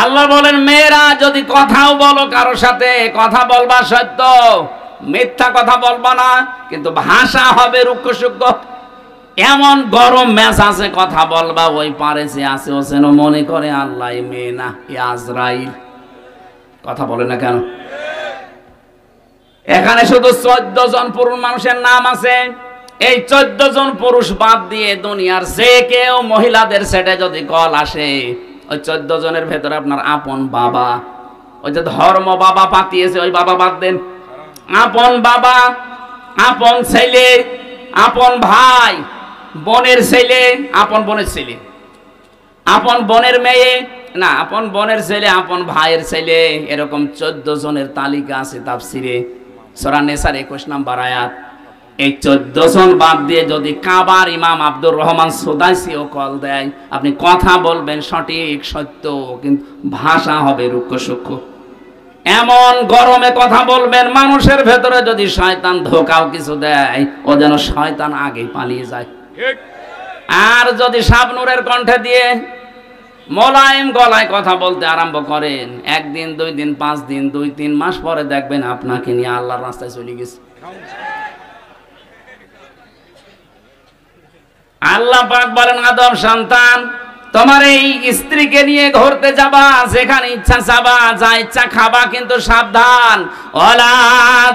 S1: আল্লাহ বলেন, মেয়েরা যদি কথাও বলো কারোর সাথে, কথা বলবা সত্য, মিথ্যা কথা বলবা না, কিন্তু ভাষা হবে রুক্ষ সূক্ষ্ম। এমন গরম মেজাজে কথা বলবা, ওই পারে যে আছে ও যেন মনে করে আল্লাহ মেয়ে না, আজরাইল। কথা বলে না কেন? এখানে শুধু 14 জন পুরুষ মানুষের নাম আছে। এই 14 জন পুরুষ বাদ দিয়ে দুনিয়ার যে কেউ মহিলাদের সেটে যদি কল আসে, ওই 14 জনের ভেতরে আপনার আপন বাবা, ওই যে ধর্ম বাবা পাতিয়েছে, ওই বাবা বাদ দেন। আপন বাবা, আপন ছেলে, আপন ভাই, বোনের ছেলে, আপন বোনের ছেলে, আপন বোনের মেয়ে, না আপন বোনের ছেলে, আপন ভাইয়ের ছেলে, এরকম 14 জনের তালিকা আছে তাফসিরে সূরা নিসার 21 নম্বর আয়াত। এই 14 জন বাদ দিয়ে যদি কাবার ইমাম আব্দুর রহমান সুদাইসিও কল দেয়, আপনি কথা বলবেন সঠিক সত্য, কিন্তু ভাষা হবে রুক্ষ সূক্ষ্ম। এমন গরমে কথা বলবেন, মানুষের ভেতরে যদি শয়তান ধোঁকাও কিছু দেয়, ও যেন শয়তান আগেই পালিয়ে যায়। আর যদি শাবনূরের কণ্ঠে দিয়ে মোলায়েম গলায় কথা বলতে আরম্ভ করেন, একদিন 2 দিন 5 দিন 2-3 মাস পরে দেখবেন আপনাকে নিয়ে আল্লাহর রাস্তায় চলে গেছে। আল্লাহ পাক বলেন, আদম সন্তান, তোমার এই স্ত্রীকে নিয়ে ঘুরতে যাবা, যেখানে ইচ্ছা যাবা, যা ইচ্ছা খাবা, কিন্তু সাবধান, ওয়ালা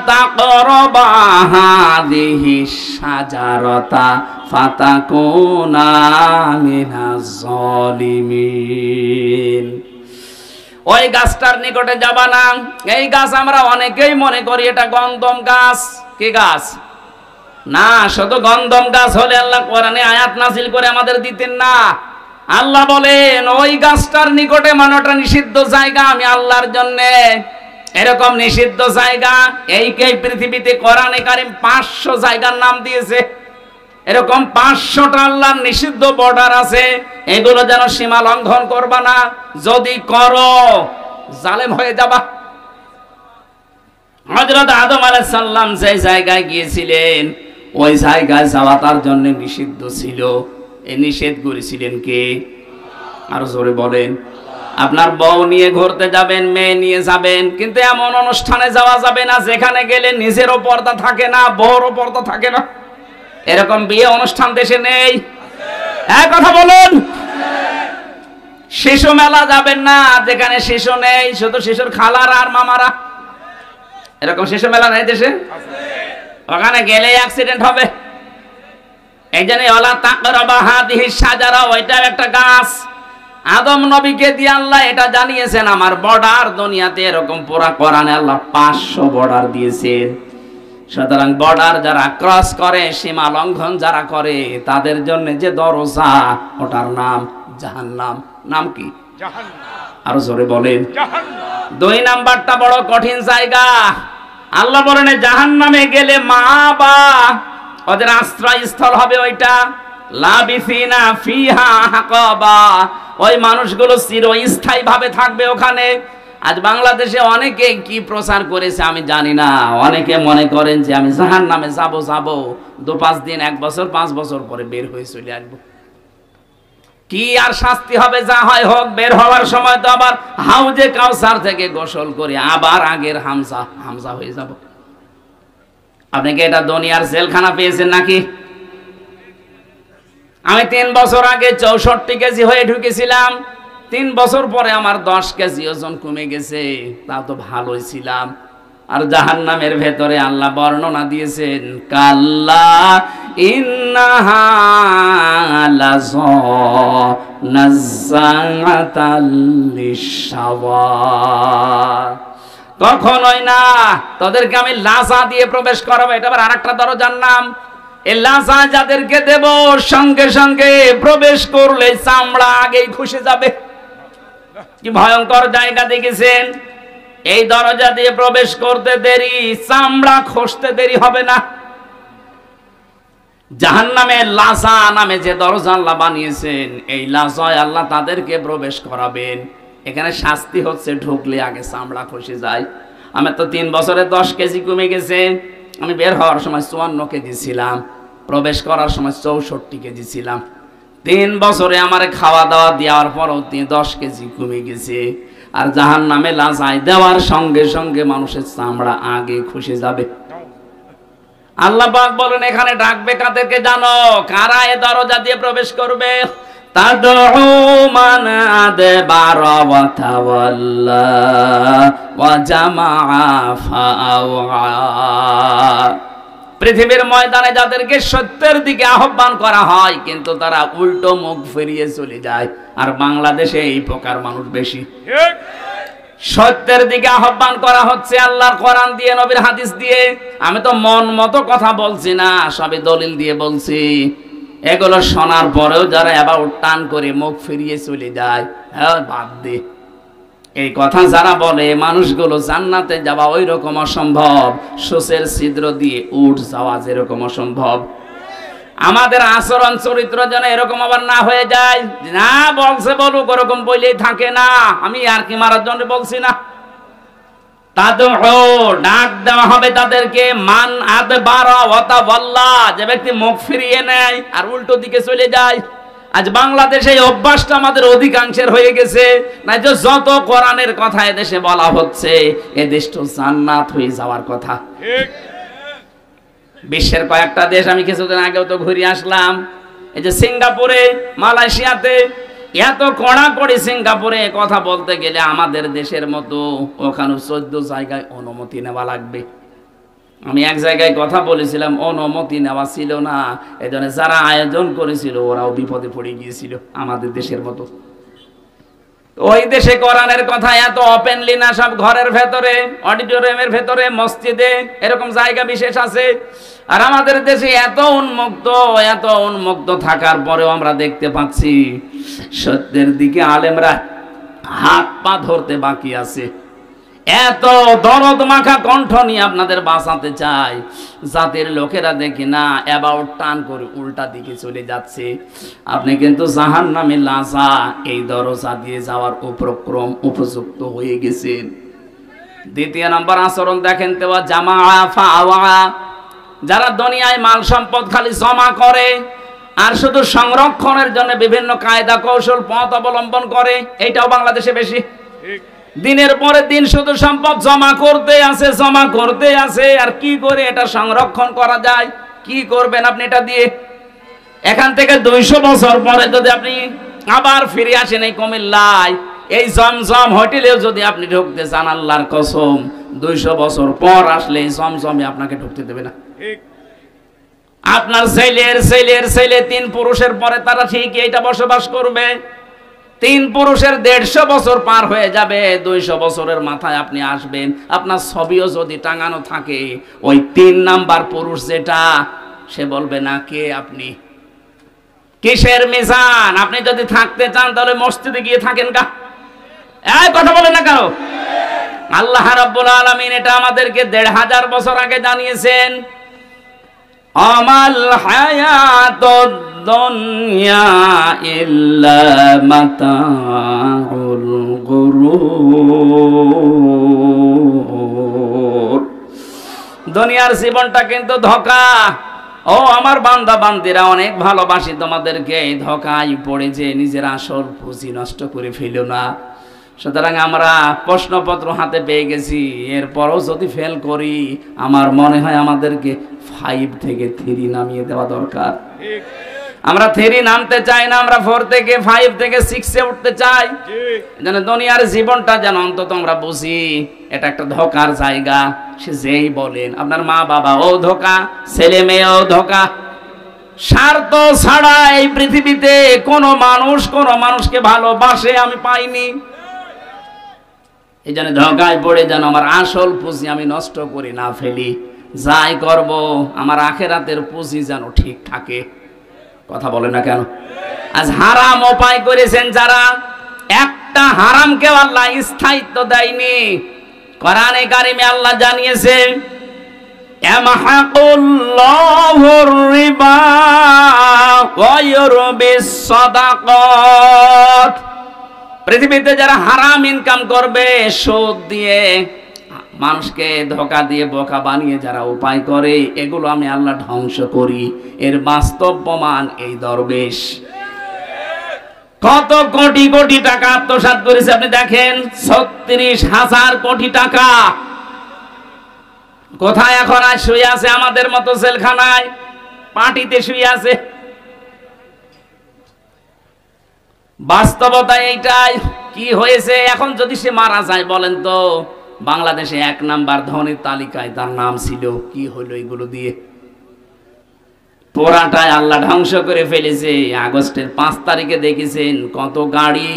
S1: তাকরাবা হাযিহিশ শাজারাতা ফাতাকুনা মিনাজ জালিমিন। ওই গাছটার নিকটে যাবা না। এই গাছ আমরা অনেকেই মনে করি এটা গন্ধম গাছ। কি গাছ? না, শুধু গন্ধম গাছ হলে আল্লাহ কোরআনে আয়াত নাযিল করে আমাদের দিতেন না। আল্লাহ বলেন, ওই গাছটার নিকটে, মানে ওটা নিষিদ্ধ জায়গা আমি আল্লাহর জন্য। এরকম নিষিদ্ধ জায়গা এই পৃথিবীতে কোরআনে কারীম 500 জায়গার নাম দিয়েছে। এরকম 500টা আল্লাহর নিষিদ্ধ বর্ডার আছে, এগুলো যেন সীমা লঙ্ঘন করবা না। যদি করো জালেম হয়ে যাবা। হযরত আদম আলাইহিস সালাম যে জায়গায় গিয়েছিলেন, ওই জায়গায় যাওয়া তার জন্য নিষিদ্ধ ছিল। এই নিষেধ করেছিলেন কে? আরো জোরে বলেন। আপনার বউ নিয়ে ঘুরতে যাবেন, মেয়ে নিয়ে যাবেন, কিন্তু এমন অনুষ্ঠানে যাওয়া যাবে না যেখানে গেলে নিজেরও পর্দা থাকে না, বউরও পর্দা থাকে না। এরকম বিয়ে অনুষ্ঠান দেশে নেই? এক কথা বলুন। শিশু মেলা যাবেন না যেখানে শিশু নেই, শুধু শিশুর খালারা আর মামারা। এরকম শিশু মেলা নেই দেশে? ওখানে গেলে অ্যাক্সিডেন্ট হবে। এই জন্য ওয়ালা তাকরাবা হাযিহিশ শাজারা, ওইটার একটা গাছ। আদম নবীকে দিয়ে আল্লাহ এটা জানিয়েছেন, আমার বর্ডার দুনিয়াতে এরকম পুরা কোরআনে আল্লাহ 500 বর্ডার দিয়েছেন। সুতরাং বর্ডার যারা ক্রস করে, সীমা লঙ্ঘন যারা করে, তাদের জন্য যে দরজা, ওটার নাম জাহান্নাম। নাম কি? জাহান্নাম। আরো জোরে বলেন। জাহান্নাম। 2 নাম্বারটা বড় কঠিন জায়গা। আল্লাহ বলেন, জাহান্নামে গেলে মা বা ওদের আশ্রয়স্থল হবে ওইটা। লাবিসিনা ফিহা হাকাবা, ওই মানুষগুলো চিরস্থায়ী ভাবে থাকবে ওখানে। আজ বাংলাদেশে অনেকে কি প্রচার করেছে আমি জানি না, অনেকে মনে করেন যে আমি জাহান্নামে যাব 2-5 দিন, 1 বছর 5 বছর পরে বের হয়ে চলে আসবো। কি আর শাস্তি হবে, যা হয় হোক। বের হওয়ার সময় তো আবার হাউজে কাউসার থেকে গোসল করে আবার আগের হামজা হয়ে যাব। আপনি কি এটা দুনিয়ার জেলখানা পেয়েছেন নাকি? আমি 3 বছর আগে 64 কেজি হয়ে ঢুকেছিলাম। 3 বছর পরে আমার 10 কেজি ওজন কমে গেছে, তাও তো ভালোই ছিলাম। আর জাহান্নামের ভেতরে আল্লাহ বর্ণনা দিয়েছেন, কাল্লা ইন্নাহা লাযা নাযাআতাল লিশাওয়া। কখনোই না, তোদেরকে আমি লাজা দিয়ে প্রবেশ করাবো। এটা আবার আরেকটা দরজার নাম। এই লাজা যাদেরকে দেব, সঙ্গে সঙ্গে প্রবেশ করলে চামড়া আগেই খসে যাবে। কি ভয়ঙ্কর জায়গা দেখেছেন? এই দরজা দিয়ে প্রবেশ করতে দেরি, চামড়া খসতে দেরি হবে না। জাহান্নামের লাজা নামে যে দরজা আল্লাহ বানিয়েছেন, এই লাজায় আল্লাহ তাদেরকে প্রবেশ করাবেন। এখানে শাস্তি হচ্ছে ঢুকলে আগে চামড়া খসে যায়। আমার তো 3 বছরে 10 কেজি কমে গেছে। আমি বের হওয়ার সময় 54 কেজি ছিলাম, প্রবেশ করার সময় 64 কেজি ছিলাম। 3 বছরে আমার খাওয়া দাওয়া দেওয়ার পরও 10 কেজি কমে গেছে। আর জাহান্নামে লাজায় দেওয়ার সঙ্গে সঙ্গে মানুষের চামড়া আগে খসে যাবে। আল্লাহ পাক বলেন, এখানে ডাকবে কাদেরকে জানো? কারা এ দরজা দিয়ে প্রবেশ করবে? তাদউ মান আদবারা ওয়া তাওয়াল্লা ওয়া জামাআ ফাআওয়া। পৃথিবীর ময়দানে যাদেরকে সত্যের দিকে আহ্বান করা হয়, কিন্তু তারা উল্টো মুখ ফিরিয়ে চলে যায়। আর বাংলাদেশে এই প্রকার মানুষ বেশি। সত্যের দিকে আহ্বান করা হচ্ছে আল্লাহর কোরআন দিয়ে, নবীর হাদিস দিয়ে। আমি তো মন মতো কথা বলছি না, সবই দলিল দিয়ে বলছি। এগুলো শোনার পরেও যারা এবার টান করে মুখ ফিরিয়ে চলে যায়, হ্যাঁ বাদ দে। এই কথা যারা বলে, মানুষগুলো জান্নাতে যাওয়া ওই রকম অসম্ভব, সোসের ছিদ্র দিয়ে উঠ যাওয়া যেরকম অসম্ভব। আমাদের আচরণ চরিত্র যেন এরকম আবার না হয়ে যায়। না বলছে বলুক, ওরকম বলেই থাকে না। আমি আর কি মারার জন্য বলছি না। তাদের ডাক দেওয়া হবে তাদেরকে, মান আদবারা ওয়া তাওয়াল্লা, যে ব্যক্তি মুখ ফিরিয়ে নেয় আর উল্টো দিকে চলে যায়। আজ বাংলাদেশে এই অভ্যাসটা আমাদের অধিকাংশের হয়ে গেছে। না যে যত কোরআনের কথা এদেশে বলা হচ্ছে, এদেশ তো জান্নাত হয়ে যাওয়ার কথা। ঠিক। বিশ্বের কয়েকটা দেশ আমি কিছুদিন আগেও তো ঘুরে আসলাম। এই যে সিঙ্গাপুরে, মালয়েশিয়াতে এত কড়াকড়ি। সিঙ্গাপুরে কথা বলতে গেলে আমাদের দেশের মতো ওখানে 14 জায়গায় অনুমতি নেওয়া লাগবে। আমি এক জায়গায় কথা বলেছিলাম, অনুমতি নেওয়া ছিল না। এই জন্য যারা আয়োজন করেছিল ওরাও বিপদে পড়ে গিয়েছিল, আমাদের দেশের মতো। ওই দেশে কোরআনের কথা এত ওপেনলি না, সব ঘরের ভেতরে, অডিটোরিয়ামের ভেতরে, মসজিদে, এরকম জায়গা বিশেষ আছে। আর আমাদের দেশে এত উন্মুক্ত থাকার পরেও আমরা দেখতে পাচ্ছি সত্যের দিকে আলেমরা হাত পা ধরতে বাকি আছে। এত দরদ মাখা কণ্ঠ নিয়ে আপনাদের বাঁচাতে চাই, জাতির লোকেরা দেখি না অ্যাবাউট টান করে উল্টা দিকে চলে যাচ্ছে। আপনি কিন্তু জাহান্নামে লাজা এই দরজা দিয়ে যাওয়ার উপযুক্ত হয়ে গেছেন। দ্বিতীয় নম্বর আচরণ দেখেন তো, জামাআ ফাআওয়া। যারা দুনিয়ায় মাল সম্পদ খালি জমা করে আর শুধু সংরক্ষণের জন্য বিভিন্ন কায়দা কৌশল পথ অবলম্বন করে, এইটাও বাংলাদেশে বেশি। দিনের পরে দিন শুধু সম্পদ জমা করতে আছে। আর কি করে এটা সংরক্ষণ করা যায়? কি করবেন আপনি এটা দিয়ে? এখান থেকে 200 বছর পরে যদি আপনি আবার ফিরে আসেন এই কুমিল্লায়, এই জমজম হোটেলেও যদি আপনি ঢুকতে চান, আল্লাহর কসম 200 বছর পর আসলে এই জমজমে আপনাকে ঢুকতে দেবে না। আপনার ছেলের 3 পুরুষের পরে তারা ঠিক এইটা বসবাস করবে। 3 পুরুষের 150 বছর পার হয়ে যাবে, 200 বছরের মাথায় আপনি আসবেন। আপনার ছবিও যদি টাঙানো থাকে, ওই 3 নাম্বার পুরুষ যেটা, সে বলবে না কে আপনি, কিসের মিজান? আপনি যদি থাকতে চান তাহলে মসজিদে গিয়ে থাকেন গা। এই কথা বলেন না কেন? আল্লাহ রাব্বুল আলামিন এটা আমাদেরকে 1500 বছর আগে জানিয়েছেন। আমাল হায়াতুদ দুনিয়া ইল্লা মাতাউল গুরুর। দুনিয়ার জীবনটা কিন্তু ধোঁকা। ও আমার বান্দা বান্দিরা, অনেক ভালোবাসি তোমাদেরকে, এই ধোঁকায় পড়েছে নিজের আসল পুঁজি নষ্ট করে ফেলো না। সুতরাং আমরা প্রশ্নপত্র হাতে পেয়ে গেছি, এরপরও যদি ফেল করি, আমার মনে হয় আমাদেরকে 5 থেকে 3 নামিয়ে দেওয়া দরকার। আমরা 3 নামতে চাই না, আমরা 4 থেকে 5 থেকে 6 উঠতে চাই। যেন দুনিয়ার জীবনটা যেন অন্তত আমরা বুঝি এটা একটা ধোকার জায়গা। সে যেই বলেন, আপনার মা বাবা ও ধোকা, ছেলে মেয়েও ধোকা। স্বার্থ ছাড়া এই পৃথিবীতে কোন মানুষকে ভালোবাসে আমি পাইনি। এই জন্য ধোকায় পড়ে যেন আমার আসল পুঁজি আমি নষ্ট করে না ফেলি। যাই করব আমার আখেরাতের পুঁজি যেন ঠিক থাকে। কথা বলে না কেন? আজ হারাম উপায় করেছেন যারা, একটা হারামকেও আল্লাহ স্থায়িত্ব দেয়নি। কোরআনে কারিমে আল্লাহ জানিয়েছেন, ইয়ামহাকুল্লাহুর রিবা ওয়া ইউরবিস সাদাকাত। পৃথিবীতে যারা হারাম ইনকাম করবে, সুদ দিয়ে, মানুষকে ধোঁকা দিয়ে বোকা বানিয়ে যারা উপায় করে, এগুলো আমি আল্লাহ ধ্বংস করি। এর বাস্তব প্রমাণ এই দরবেশ কত কোটি কোটি টাকা আত্মসাৎ করেছে আপনি দেখেন। 36,000 কোটি টাকা কোথায় এখন আজ শুয়ে আছে? আমাদের মতো জেলখানায়, পার্টিতে শুয়ে আছে। বাস্তবতা এইটাই। কি হয়েছে এখন? যদি সে মারা যায়, বলেন তো বাংলাদেশে 1 নাম্বার ধনীর তালিকায় তার নাম ছিল, কি হলো এগুলো দিয়ে? পোড়াটাই আল্লাহ ধ্বংস করে ফেলেছে। আগস্টের 5 তারিখে দেখেছেন কত গাড়ি,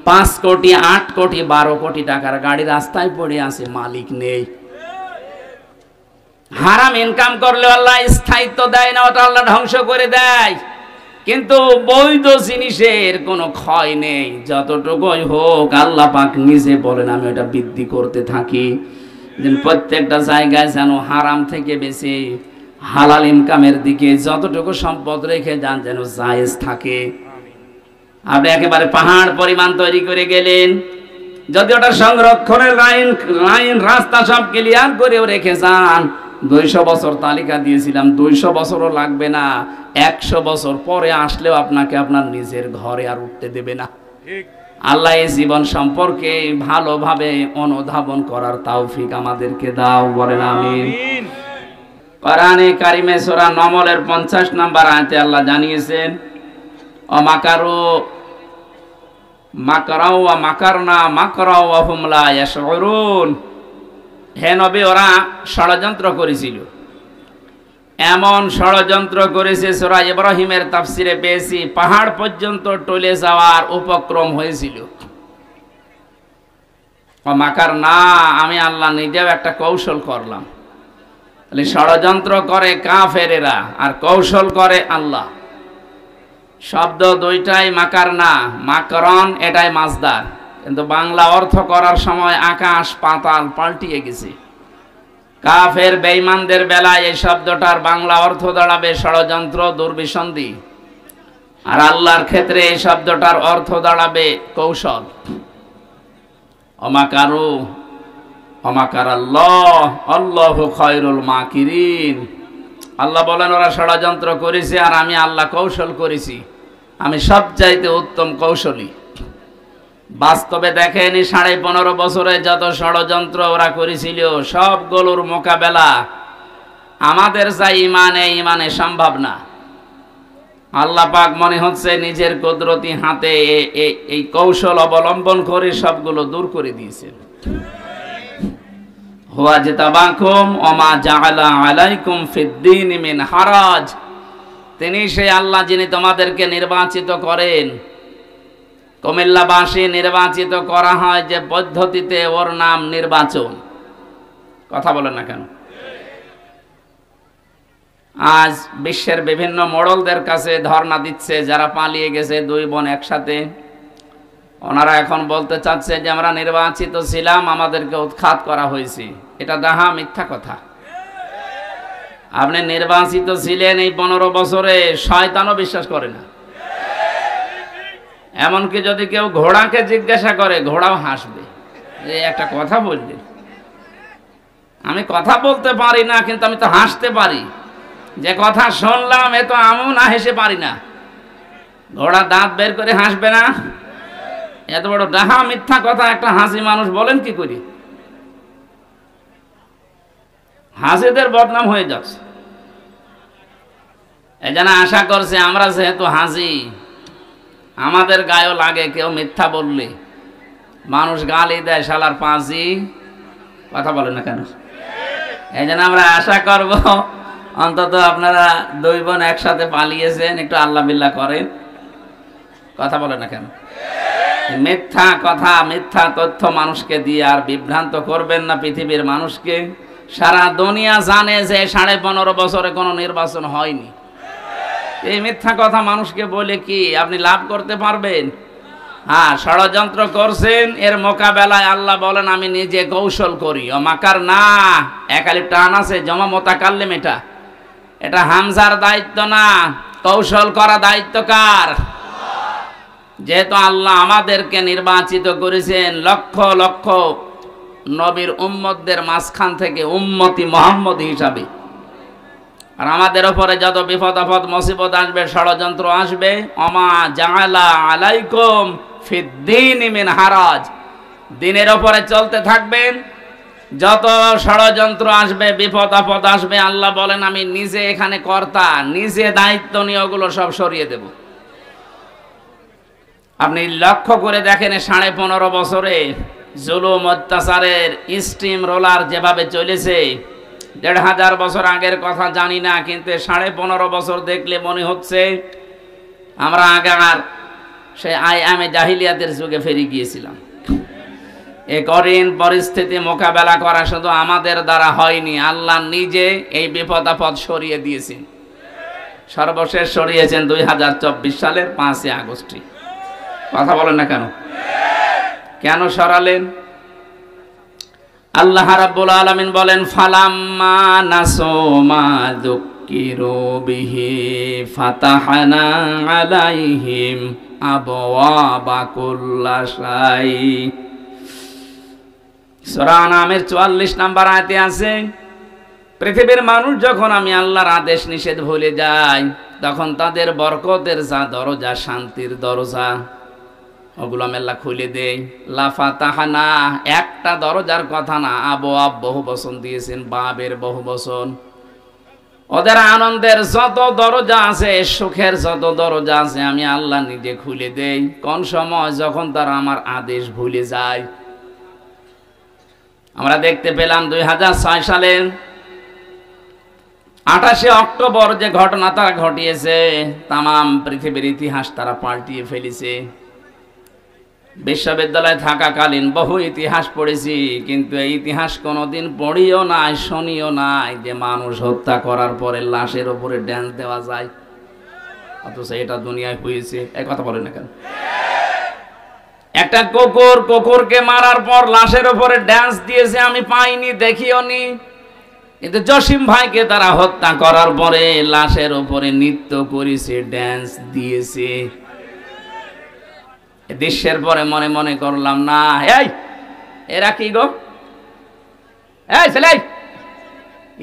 S1: 5 কোটি 8 কোটি 12 কোটি টাকার গাড়ি রাস্তায় পড়ে আছে, মালিক নেই। হারাম ইনকাম করলে আল্লাহ স্থায়িত্ব দেয় না, ওটা আল্লাহ ধ্বংস করে দেয়। কিন্তু বৈধ জিনিসের কোনো ক্ষয় নেই, যতটুকুই হোক আল্লাহ পাক নিজে বলেন আমি ওটা বৃদ্ধি করতে থাকি। প্রত্যেকটা জায়গায় যেন হারাম থেকে বেশি হালাল ইনকামের দিকে যতটুকু সম্পদ রেখে যান যেন জায়েজ থাকে। আপনি একেবারে পাহাড় পরিমাণ তৈরি করে গেলেন, যদি ওটা সংরক্ষণের লাইন রাস্তা সব ক্লিয়ার করেও রেখে যান, 200 বছর তালিকা দিয়েছিলাম, 200 বছরও লাগবে না, 100 বছর পরে আসলেও আপনাকে আপনার নিজের ঘরে আর উঠতে দেবে না। আল্লাহ এই জীবন সম্পর্কে ভালোভাবে অনুধাবন করার তৌফিক আমাদেরকে দাও, বলেন আমিন। কোরআনে কারিমে সূরা নমলের 50 নম্বর আয়াতে আল্লাহ জানিয়েছেন, অমাকারু মাকরাও ওয়া মাকারনা মাকরাও ওয়া হুম লা ইয়াশউরুন। হে নবী, ওরা ষড়যন্ত্র করেছিল, এমন ষড়যন্ত্র করেছে সূরা ইব্রাহিমের তাফসিরে পেয়েছি পাহাড় পর্যন্ত টলে যাওয়ার উপক্রম হয়েছিল। মাকার না, আমি আল্লাহ নিজেও একটা কৌশল করলাম। তাহলে ষড়যন্ত্র করে কাফেরেরা আর কৌশল করে আল্লাহ। শব্দ দুইটাই মাকার না, মাকরন এটাই মাসদার, কিন্তু বাংলা অর্থ করার সময় আকাশ পাতাল পাল্টিয়ে গেছে। কাফের বেঈমানদের বেলায় এই শব্দটার বাংলা অর্থ দাঁড়াবে ষড়যন্ত্র, দুর্বিসন্ধি, আর আল্লাহর ক্ষেত্রে এই শব্দটার অর্থ দাঁড়াবে কৌশল। অমাকারু অমাকার আল্লাহ আল্লাহু খায়রুল মাকিরিন। আল্লাহ বলেন ওরা ষড়যন্ত্র করেছে আর আমি আল্লাহ কৌশল করেছি, আমি সবচাইতে উত্তম কৌশলী। বাস্তবে দেখেনি 15.5 বছরে যত ষড়যন্ত্র ওরা করেছিল সবগুলোর মোকাবেলা আমাদের যা ইমানে সম্ভব না। আল্লাহ পাক মনে হচ্ছে নিজের কুদরতি হাতে এই কৌশল অবলম্বন করে সবগুলো দূর করে দিয়েছেন। হুয়া জিতাবাকুম ওমা জাআলা আলাইকুম ফিদ্দীন মিন হারাজ। তিনি সেই আল্লাহ যিনি তোমাদেরকে নির্বাচিত করেন। কুমিল্লাবাসী নির্বাচিত করা হয় যে পদ্ধতিতে, ওর নাম নির্বাচন। কথা বলেন না কেন? আজ বিশ্বের বিভিন্ন মোড়লদের কাছে ধর্ণা দিচ্ছে যারা পালিয়ে গেছে 2 বোন একসাথে। ওনারা এখন বলতে চাচ্ছে যে আমরা নির্বাচিত ছিলাম, আমাদেরকে উৎখাত করা হয়েছে। এটা ডাহা মিথ্যা কথা। আপনি নির্বাচিত ছিলেন এই 15 বছরে, শয়তানও বিশ্বাস করে না। এমনকি যদি কেউ ঘোড়াকে জিজ্ঞাসা করে, ঘোড়াও হাসবে যে একটা কথা বললে। আমি কথা বলতে পারি না, কিন্তু আমি তো হাসতে পারি। যে কথা শুনলাম এ তো আমিও না হেসে পারি না। ঘোড়া দাঁত বের করে হাসবে না? এত বড় ডাহা মিথ্যা কথা একটা হাসি মানুষ বলেন কি করি? হাসিদের বদনাম হয়ে যাচ্ছে। এই জন্য আশা করছে আমরা যেহেতু হাজি, আমাদের গায়েও লাগে কেউ মিথ্যা বললে। মানুষ গালি দেয় শালার পাঁচি, কথা বলে না কেন? এই জন্য আমরা আশা করব অন্তত আপনারা দুই বোন একসাথে পালিয়েছেন, একটু আল্লাহ বিল্লাহ করেন, কথা বলে না কেন? মিথ্যা কথা, মিথ্যা তথ্য মানুষকে দিয়ে আর বিভ্রান্ত করবেন না পৃথিবীর মানুষকে। সারা দুনিয়া জানে যে 15.5 বছরে কোনো নির্বাচন হয়নি। এই মিথ্যা কথা মানুষকে বলে কি আপনি লাভ করতে পারবেন? হ্যাঁ, ষড়যন্ত্র করছেন, এর মোকাবেলায় আল্লাহ বলেন আমি নিজে কৌশল করি। অমাকার না, একালিপ টান আছে জমা মোতাকাল্লিম, এটা হামজার দায়িত্ব না, কৌশল করা দায়িত্ব কার? যেহেতু আল্লাহ আমাদেরকে নির্বাচিত করেছেন লক্ষ লক্ষ নবীর উম্মতদের মাঝখান থেকে উম্মতি মুহাম্মদ হিসাবে, আর আমাদের উপরে যত বিপদ আপদ মুসিবত আসবে, ষড়যন্ত্র আসবে, ওমা জাআলা আলাইকুম ফিদ্দীনি মিন হারাজ, দিনের উপরে চলতে থাকবেন। যত ষড়যন্ত্র আসবে, বিপদ আপদ আসবে, আল্লাহ বলেন আমি নিজে এখানে কর্তা, নিজে দায়িত্ব নিয়ে ওগুলো সব সরিয়ে দেব। আপনি লক্ষ্য করে দেখেন 15.5 বছরে জুলুম অত্যাচারের স্টিম রোলার যেভাবে চলেছে, 1500 বছর আগের কথা জানি না, কিন্তু 15.5 বছর দেখলে মনে হচ্ছে আমরা আগার সেই আইয়ামে জাহিলিয়াতের যুগে ফিরে গিয়েছিলাম। এই কঠিন পরিস্থিতি মোকাবেলা করা শুধু আমাদের দ্বারা হয়নি, আল্লাহ নিজে এই বিপদ আপদ সরিয়ে দিয়েছেন। সর্বশেষ সরিয়েছেন 2024 সালের 5 আগস্টে। কথা বলেন না কেন? কেন সরালেন? আল্লাহ রাব্বুল আলামিন বলেন ফালাম্মা নাসু মা যুক্কিরু বিহি ফাতাহনা আলাইহিম আবওয়াবা কুল্লা শাই। সূরা আনামের 44 নম্বর আয়াতে আছে, পৃথিবীর মানুষ যখন আমি আল্লাহর আদেশ নিষেধ ভুলে যায়, তখন তাদের বরকতের যা দরজা, শান্তির দরজা, ওগুলো আমি আল্লাহ খুলে দেই। লাফাতাহানা, একটা দরজার কথা না, আবওয়াব বহু বচন দিয়েছেন, বাবের বহু বচন। ওদের আনন্দের যত দরজা আছে, সুখের যত দরজা আছে, আমি আল্লাহ নিজে খুলে দেই। কোন সময়? যখন তারা আমার আদেশ ভুলে যায়। আমরা দেখতে পেলাম 2006 সালের 28 অক্টোবর যে ঘটনা তারা ঘটিয়েছে, তামাম পৃথিবীর ইতিহাস তারা পাল্টিয়ে ফেলেছে। বিশ্ববিদ্যালয়ে থাকাকালীন বহু ইতিহাস পড়েছি, কিন্তু এই ইতিহাস কোনোদিন পড়িও নাই, শুনিও নাই যে মানুষ হত্যা করার পরে লাশের উপরে ড্যান্স দেওয়া যায়, অথচ এটা দুনিয়ায় হয়েছে। এই কথা বলে না কেন? একটা কুকুরকে মারার পর লাশের উপরে ড্যান্স দিয়েছে, আমি পাইনি, দেখিও নি। কিন্তু জসিম ভাইকে তারা হত্যা করার পরে লাশের উপরে নৃত্য করেছে, ড্যান্স দিয়েছে। দৃশ্যের পরে মনে মনে করলাম, না এই এরা কি গো, এই ছেলে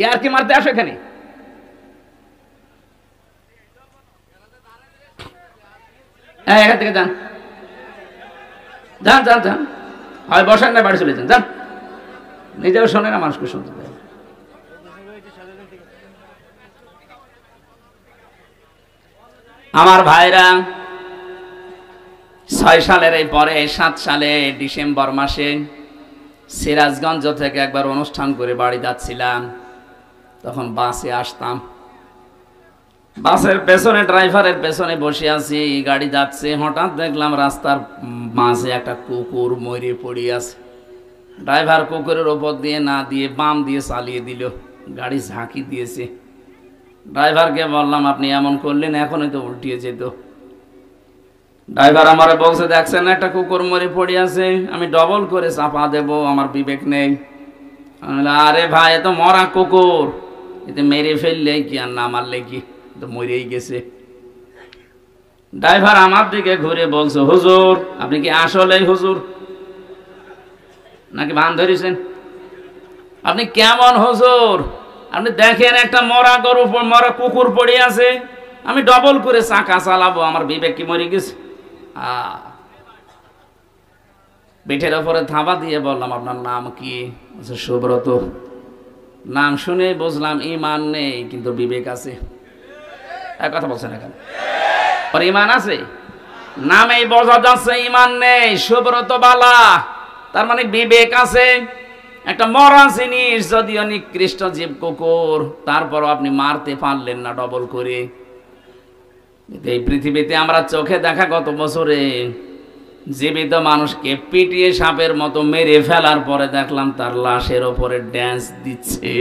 S1: ইয়ার কি মারতে আসো এখানে? এখান থেকে যান, যান যান যান, হয় বসেন না বাড়ি চলে যান, যান। নিজেও শোনে না, মানুষকে শুনতে দেয়। আমার ভাইরা, 6 সালের এই পরে 7 সালে ডিসেম্বর মাসে সিরাজগঞ্জ থেকে একবার অনুষ্ঠান করে বাড়ি যাচ্ছিলাম। তখন বাসে আসতাম, বাসের পেছনে ড্রাইভারের পেছনে বসে আছি, গাড়ি যাচ্ছে। হঠাৎ দেখলাম রাস্তার মাঝে একটা কুকুর মরে পড়ে আছে। ড্রাইভার কুকুরের ওপর দিয়ে না দিয়ে বাম দিয়ে চালিয়ে দিল, গাড়ি ঝাঁকি দিয়েছে। ড্রাইভারকে বললাম আপনি এমন করলেন, এখনই তো উল্টিয়ে যেত। ড্রাইভার আমারে বলছে, দেখছেন একটা কুকুর মরে পড়ে আছে, আমি ডবল করে চাপা দেব, আমার বিবেক নেই। আরে ভাই, এ তো মরা কুকুর, এতে মেরে ফেললে কি আর না মারলে কি, তো মরেই গেছে। ড্রাইভার আমার দিকে ঘুরে বলছে, হুজুর আপনি কি আসলেই হুজুর নাকি ভান ধরেছেন? আপনি কেমন হুজুর? আপনি দেখেন একটা মরা গরু, মরা কুকুর পড়ে আছে, আমি ডবল করে চাকা চালাবো, আমার বিবেক কি মরে গেছে? পিঠের ওপরে থাবা দিয়ে বললাম, আপনার নাম কি? সুব্রত। নাম শুনে বুঝলাম ইমান নেই, কিন্তু বিবেক আছে। কথা বলছেন এখন ওর ইমান আছে? নামেই বোঝা যাচ্ছে ইমান নেই। সুব্রত বালা, তার মানে বিবেক আছে। একটা মরা জিনিস, যদিও নিকৃষ্ট জীব কুকুর, তারপরও আপনি মারতে পারলেন না ডবল করে। এই পৃথিবীতে আমরা চোখে দেখা গত বছরে জীবিত মানুষকে পিটিয়ে সাপের মতো মেরে ফেলার পরে দেখলাম তার লাশের ওপরে ড্যান্স দিচ্ছে।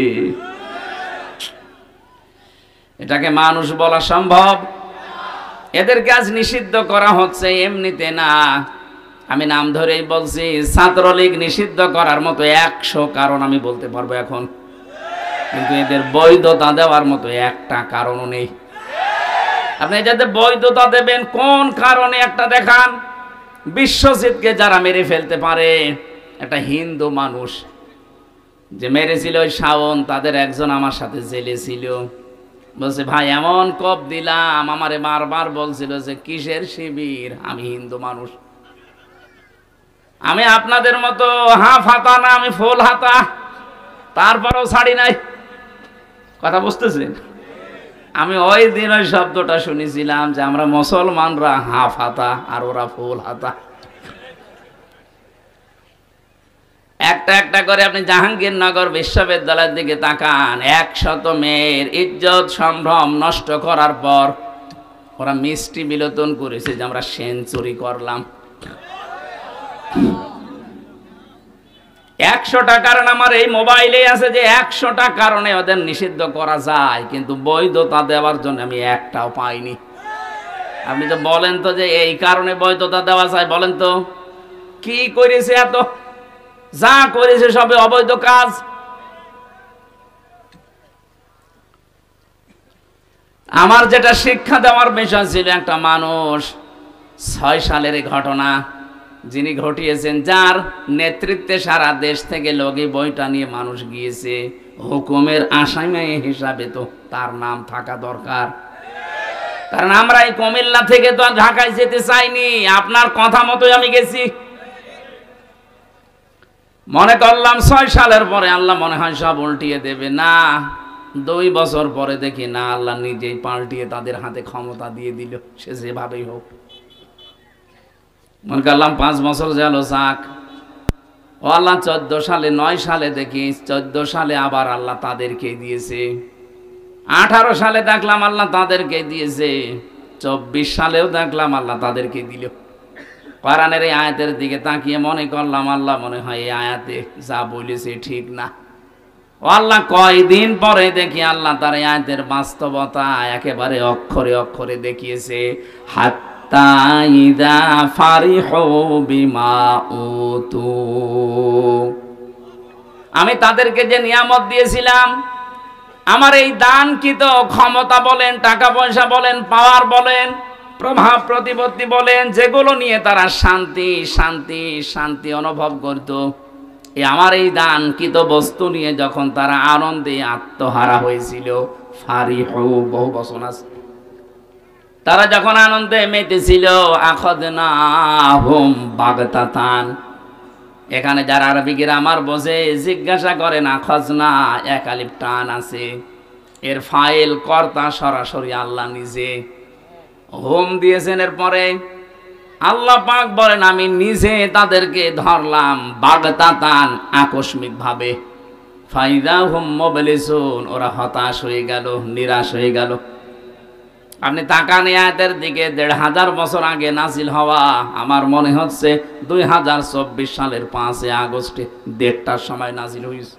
S1: এটাকে মানুষ বলা সম্ভব? এদের কাজ নিষিদ্ধ করা হচ্ছে এমনিতে না, আমি নাম ধরেই বলছি। ছাত্রলীগ নিষিদ্ধ করার মতো 100 কারণ আমি বলতে পারবো এখন, কিন্তু এদের বৈধতা দেওয়ার মতো একটা কারণও নেই। আপনি যাতে বৈধতা দেবেন কোন কারণে একটা দেখান। বিশ্বজিৎকে যারা মেরে ফেলতে পারে, একটা হিন্দু মানুষ যে মেরেছিল ওই শাওন, তাদের একজন আমার সাথে জেলে ছিল। বলছে ভাই এমন কোপ দিলাম, আমারে বারবার বলছিল যে কিসের শিবির, আমি হিন্দু মানুষ। আমি আপনাদের মতো হাফ হাতা না, আমি ফুল হাতা, তারপরেও ছাড়ি নাই। কথা বুঝতেছেন? আমি ওই দিন ওই শব্দটা শুনেছিলাম যে আমরা মুসলমানরা হাফ হাতা আর ওরা ফুল হাতা। একটা একটা করে আপনি জাহাঙ্গীরনগর বিশ্ববিদ্যালয়ের দিকে তাকান। 100 মেয়ের ইজ্জত সম্ভ্রম নষ্ট করার পর ওরা মিষ্টি বিলোচন করেছে যে আমরা সেঞ্চুরি করলাম। 100টা কারণ আমার এই মোবাইলে আছে যে 100টা কারণে ওদের নিষিদ্ধ করা যায়, কিন্তু বৈধতা দেওয়ার জন্য আমি একটাও পাইনি। আপনি তো বলেন তো যে এই কারণে বৈধতা দেওয়া যায়, বলেন তো কি করেছে? এত যা করেছে সবে অবৈধ কাজ। আমার যেটা শিক্ষা দেওয়ার বিষয় ছিল, একটা মানুষ 6 সালের ঘটনা যিনি ঘটিয়েছেন, যার নেতৃত্বে সারা দেশ থেকে লগি বইটা নিয়ে মানুষ গিয়েছে, হুকুমের আসামি হিসাবে তো তার নাম থাকা দরকার। কারণ আমরা এই কুমিল্লা থেকে তো আর ঢাকায় যেতে চাইনি, আপনার কথা মতোই আমি গেছি। মনে করলাম 6 সালের পরে আল্লাহ মনে হয় সব উল্টিয়ে দেবে। না, 2 বছর পরে দেখি না, আল্লাহ নিজেই পাল্টিয়ে তাদের হাতে ক্ষমতা দিয়ে দিল, সে যেভাবেই হোক। মনে করলাম 5 বছর গেল যাক, ও আল্লাহ 14 সালে 9 সালে দেখি 14 সালে আবার আল্লাহ তাদেরকে দিয়েছে। 18 সালে দেখলাম আল্লাহ তাদেরকে দিয়েছে। 24 সালেও দেখলাম আল্লাহ তাদেরকে দিল। কোরআনের এই আয়াতের দিকে তাকিয়ে মনে করলাম আল্লাহ মনে হয় এই আয়াতে যা বলেছে ঠিক না। ও আল্লাহ কয়দিন পরে দেখি আল্লাহ তার এই আয়াতের বাস্তবতা একেবারে অক্ষরে অক্ষরে দেখিয়েছে। হাত্তা ইযা ফারিহু বিমা উতু, আমি তাদেরকে যে নিয়ামত দিয়েছিলাম, আমার এই দানকৃত ক্ষমতা বলেন, টাকা পয়সা বলেন, পাওয়ার বলেন, প্রভাব প্রতিপত্তি বলেন, যেগুলো নিয়ে তারা শান্তি শান্তি শান্তি অনুভব করত, আমার এই দানকৃত বস্তু নিয়ে যখন তারা আনন্দে আত্মহারা হয়েছিল, ফারিহু বহু বচন আছে, তারা যখন আনন্দে মেতেছিল, আখাযনাহুম বাগতাতান। এখানে যারা আরবি গ্রামার বোঝে জিজ্ঞাসা করেন, আখাযনা এক আলিফ টান আছে, এর ফাইল কর্তা সরাসরি আল্লাহ নিজে। হোম দিয়েছেন, এর পরে আল্লাহ পাক বলেন আমি নিজে তাদেরকে ধরলাম বাগতাতান, আকস্মিক ভাবে। ফাইদা হুম মুবলিসুন, ওরা হতাশ হয়ে গেল, নিরাশ হয়ে গেল। আপনি তাকান আয়াতের দিকে, 1500 বছর আগে নাজিল হওয়া, আমার মনে হচ্ছে 2024 সালের 5 আগস্টে 1:30টার সময় নাজিল হয়েছে।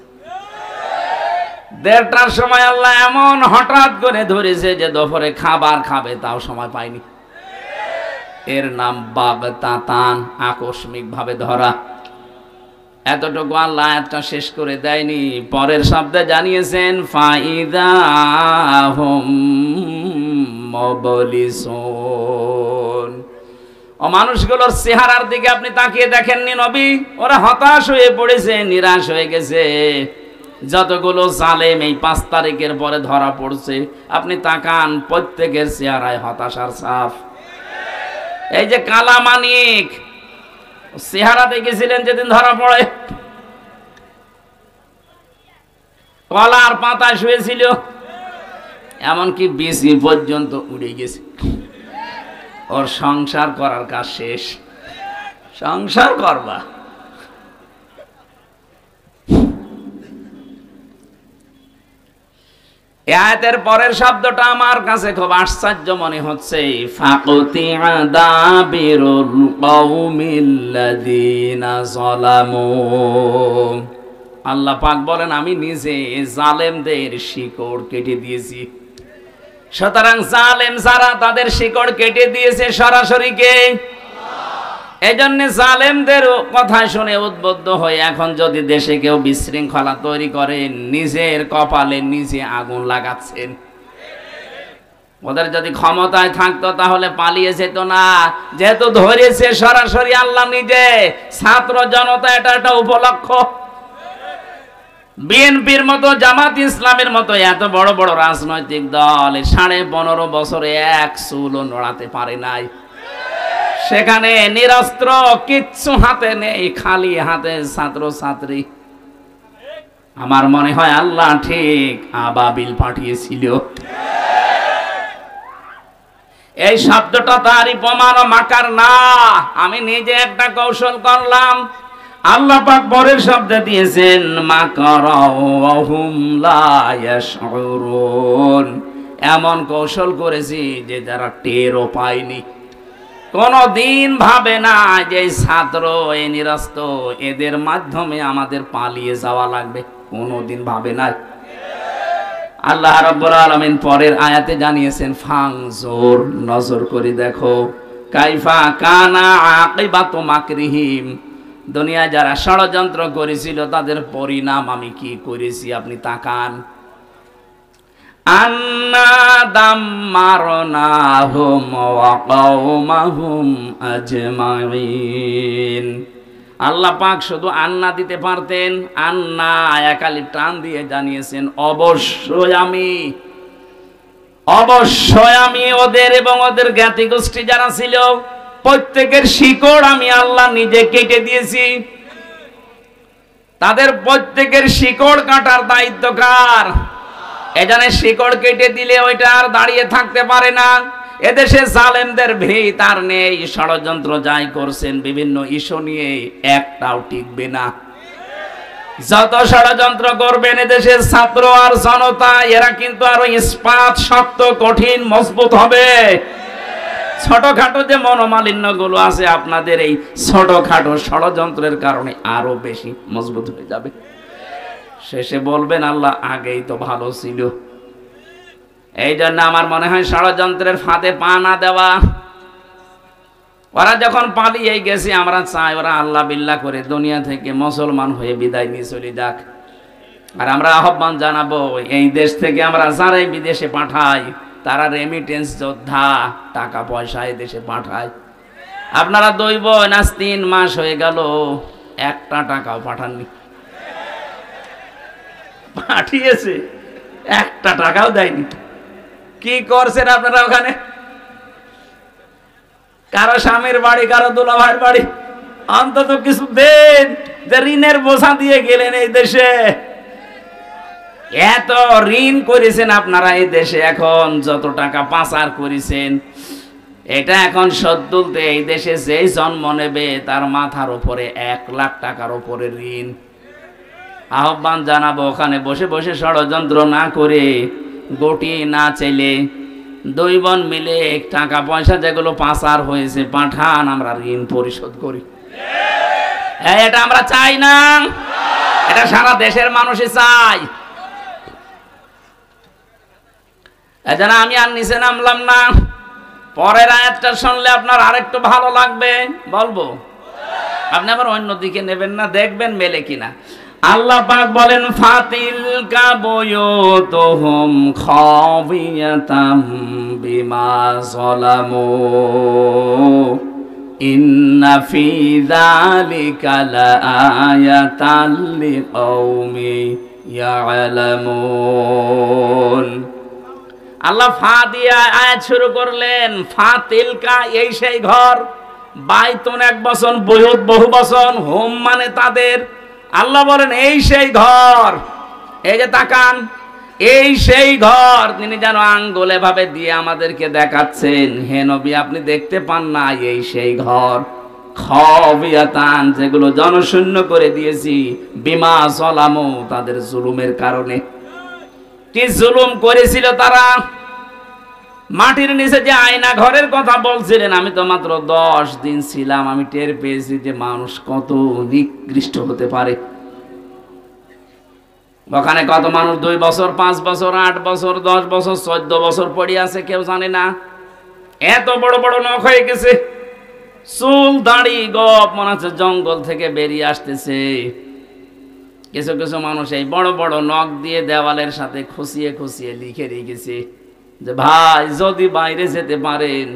S1: 1:30টার সময় আল্লাহ এমন হঠাৎ করে ধরেছে যে দুপুরে খাবার খাবে তাও সময় পায়নি। এর নাম বাগতাতান, আকস্মিক ভাবে ধরা। এতটুকু আল্লাহ আয়াতটা শেষ করে দেয়নি, পরের শব্দে জানিয়েছেন ফাইদা হুম মুবলিসুন। ও মানুষগুলোর চেহারার দিকে আপনি তাকিয়ে দেখেননি নবী? ওরা হতাশ হয়ে পড়েছে, নিরাশ হয়ে গেছে। যতগুলো জালেম এই 5 তারিখের পরে ধরা পড়ছে, আপনি তাকান, প্রত্যেকের চেহারায় হতাশার ছাপ। এই যে কালা মানিক, চেহারা দেখেছিলেন যেদিন ধরা পড়ে, কলার পাতায় শুয়েছিল, এমনকি বিসি পর্যন্ত উড়ে গেছে। ওর সংসার করার কাজ শেষ। সংসার করবা, আয়াতের পরের শব্দটা আমার কাছে খুব আশ্চর্য মনে হচ্ছে, ফাকুতিআ দাবিরুল কওমিল্লাযীনা যালামু। আল্লাহ পাক বলেন আমি নিজে জালেমদের শিকড় কেটে দিয়েছি। সুতরাং জালেম যারা তাদের শিকড় কেটে দিয়েছে সরাসরি কে? এই জন্য জালেমদের কথা শুনে উদ্বুদ্ধ হয়ে এখন যদি দেশে কেউ বিশৃঙ্খলা তৈরি করে নিজের কপালে নিজে আগুন লাগাচ্ছেন। ওদের যদি ক্ষমতায় থাকতো তাহলে পালিয়ে যেত না, যেহেতু ধরেছে সরাসরি আল্লাহ নিজে। ছাত্র জনতা এটা একটা উপলক্ষ। বিএনপির মতো, জামাত ইসলামের মতো এত বড় বড় রাজনৈতিক দল 15.5 বছরে এক চুলও নড়াতে পারে নাই। সেখানে নিরস্ত্র, কিচ্ছু হাতে নেই, খালি হাতে ছাত্র ছাত্রী। আমার মনে হয় আল্লাহ ঠিক আবাবিল পাঠিয়েছিল। এই শব্দটা তারই প্রমাণ, মাকার না। আমি নিজে একটা কৌশল করলাম। আল্লাহ পাক পরের শব্দ দিয়েছেন মাকারাহুম লা ইয়াশউরুন। এমন কৌশল করেছি যে যারা টেরও পায়নি। কোনদিন ভাবে না যে ছাত্র এই নিরস্ত এদের মাধ্যমে আমাদের পালিয়ে যাওয়া লাগবে, কোনদিন ভাবে না। আল্লাহ রাব্বুল আলামিন পরের আয়াতে জানিয়েছেন ফাংজুর, নজর করে দেখো, কাইফা কানা আকিবাতু মাকরিহিম। দুনিয়ায় যারা ষড়যন্ত্র করেছিল তাদের পরিণাম আমি কি করেছি আপনি তাকান। আন্না দাম্মারনাহুম ওয়া কওমাহুম আজমাইন। আল্লাহ পাক শুধু আন্না দিতে পারতেন, আন্না একালি টান দিয়ে জানিয়েছেন অবশ্যই আমি ওদের এবং ওদের জ্ঞাতি গোষ্ঠী যারা ছিল প্রত্যেকের শিকড় আমি আল্লাহ নিজে কেটে দিয়েছি। তাদের প্রত্যেকের শিকড় কাটার দায়িত্ব কার? এখানে শিকড় কেটে দিলে ওইটা আর দাঁড়িয়ে থাকতে পারে না। এদেশে জালেমদের ভিত আর নেই। ষড়যন্ত্র যাই করছেন বিভিন্ন ইস্যু নিয়ে একটাও টিকবে না। যত ষড়যন্ত্র করবেন এদেশের ছাত্র আর জনতা এরা কিন্তু আরো ইস্পাত, শক্ত, কঠিন, মজবুত হবে। ছোটখাটো যে মনোমালিন্য গুলো আছে আপনাদের এই ছোটখাটো ষড়যন্ত্রের কারণে আরো বেশি মজবুত হয়ে যাবে। শেষে বলবেন আল্লাহ আগেই তো ভালো ছিল। এই জন্য আমার মনে হয় ষড়যন্ত্রের ফাঁদে পা না দেওয়া। ওরা যখন পালিয়ে গেছে আমরা চাই ওরা আল্লাহ বিল্লাহ করে দুনিয়া থেকে মুসলমান হয়ে বিদায় নিয়ে চলে যাক। আর আমরা আহ্বান জানাবো এই দেশ থেকে আমরা যারাই বিদেশে পাঠাই তারা রেমিটেন্স যোদ্ধা, টাকা পয়সা এই দেশে পাঠায়। আপনারা 2 বোন আজ 3 মাস হয়ে গেল একটা টাকাও পাঠাননি। পাঠিয়েছে একটা টাকাও দেয়নি। কি করছেন আপনারা ওখানে? কারো স্বামীর বাড়ি, কারো দুলাভাইয়ের বাড়ি, অন্তত কিছু দেন। যে ঋণের বোঝা দিয়ে গেলেন এই দেশে, এত ঋণ করেছেন আপনারা এই দেশে, এখন যত টাকা পাচার করেছেন এটা এখন শোধ তুলতে এই দেশে যেই জন্ম নেবে তার মাথার উপরে 1 লাখ টাকার উপরে ঋণ। আহ্বান জানাবো ওখানে বসে বসে ষড়যন্ত্র না করে, গটি না চাইলে 2 বোন মিলে টাকা পয়সা যেগুলো পাচার হয়েছে পাঠান, আমরা ঋণ পরিশোধ করি। এটা আমরা চাই না, এটা সারা দেশের মানুষই চাই। এজন্য আমি আর নিচে নামলাম না। পরের আয়াতটা শুনলে আপনার আরেকটু ভালো লাগবে, বলবো। আপনি আবার অন্যদিকে নেবেন না, দেখবেন মেলে কিনা। আল্লাহ পাক বলেন ফাতিলকা বুয়ুতুহুম খাবিয়াতাম বিমা যালামু ইন্না ফি যালিকা লাআয়াতাল লিকাউমি ইয়ালামুন। আল্লাহ ফা দিয়ে আয়াত শুরু করলেন। ফাতিলকা এই সেই ঘর, বাইতুন 1 বছর, বুয়ুত বহু বছর, হুম মানে তাদের। আল্লাহ বলেন এই সেই ঘর। এই যে তাকান, এই সেই ঘর, তিনি যেন আঙ্গুলে ভাবে দিয়ে আমাদেরকে দেখাচ্ছেন, হে নবী আপনি দেখতে পান না এই সেই ঘর খাবিয়াতান, যেগুলো জনশূন্য করে দিয়েছি, বিমা সালামু, তাদের জুলুমের কারণে। কি জুলুম করেছিল তারা? মাটির নিচে যে আয়না ঘরের কথা বলছিলেন, আমি তো মাত্র 10 দিন ছিলাম, আমি টের পেয়েছি যে মানুষ কত নিকৃষ্ট হতে পারে। ওখানে কত মানুষ 2 বছর, 5 বছর, 8 বছর, 10 বছর, 14 বছর পড়ে আছে, কেউ জানে না। এত বড় বড় নখ হয়ে গেছে, চুল দাড়ি গপ মনে হচ্ছে জঙ্গল থেকে বেরিয়ে আসতেছে। কিছু কিছু মানুষ এই বড় বড় নখ দিয়ে দেওয়ালের সাথে খুশিয়ে খুশিয়ে লিখে রেখেছে যে ভাই যদি বাইরে যেতে পারেন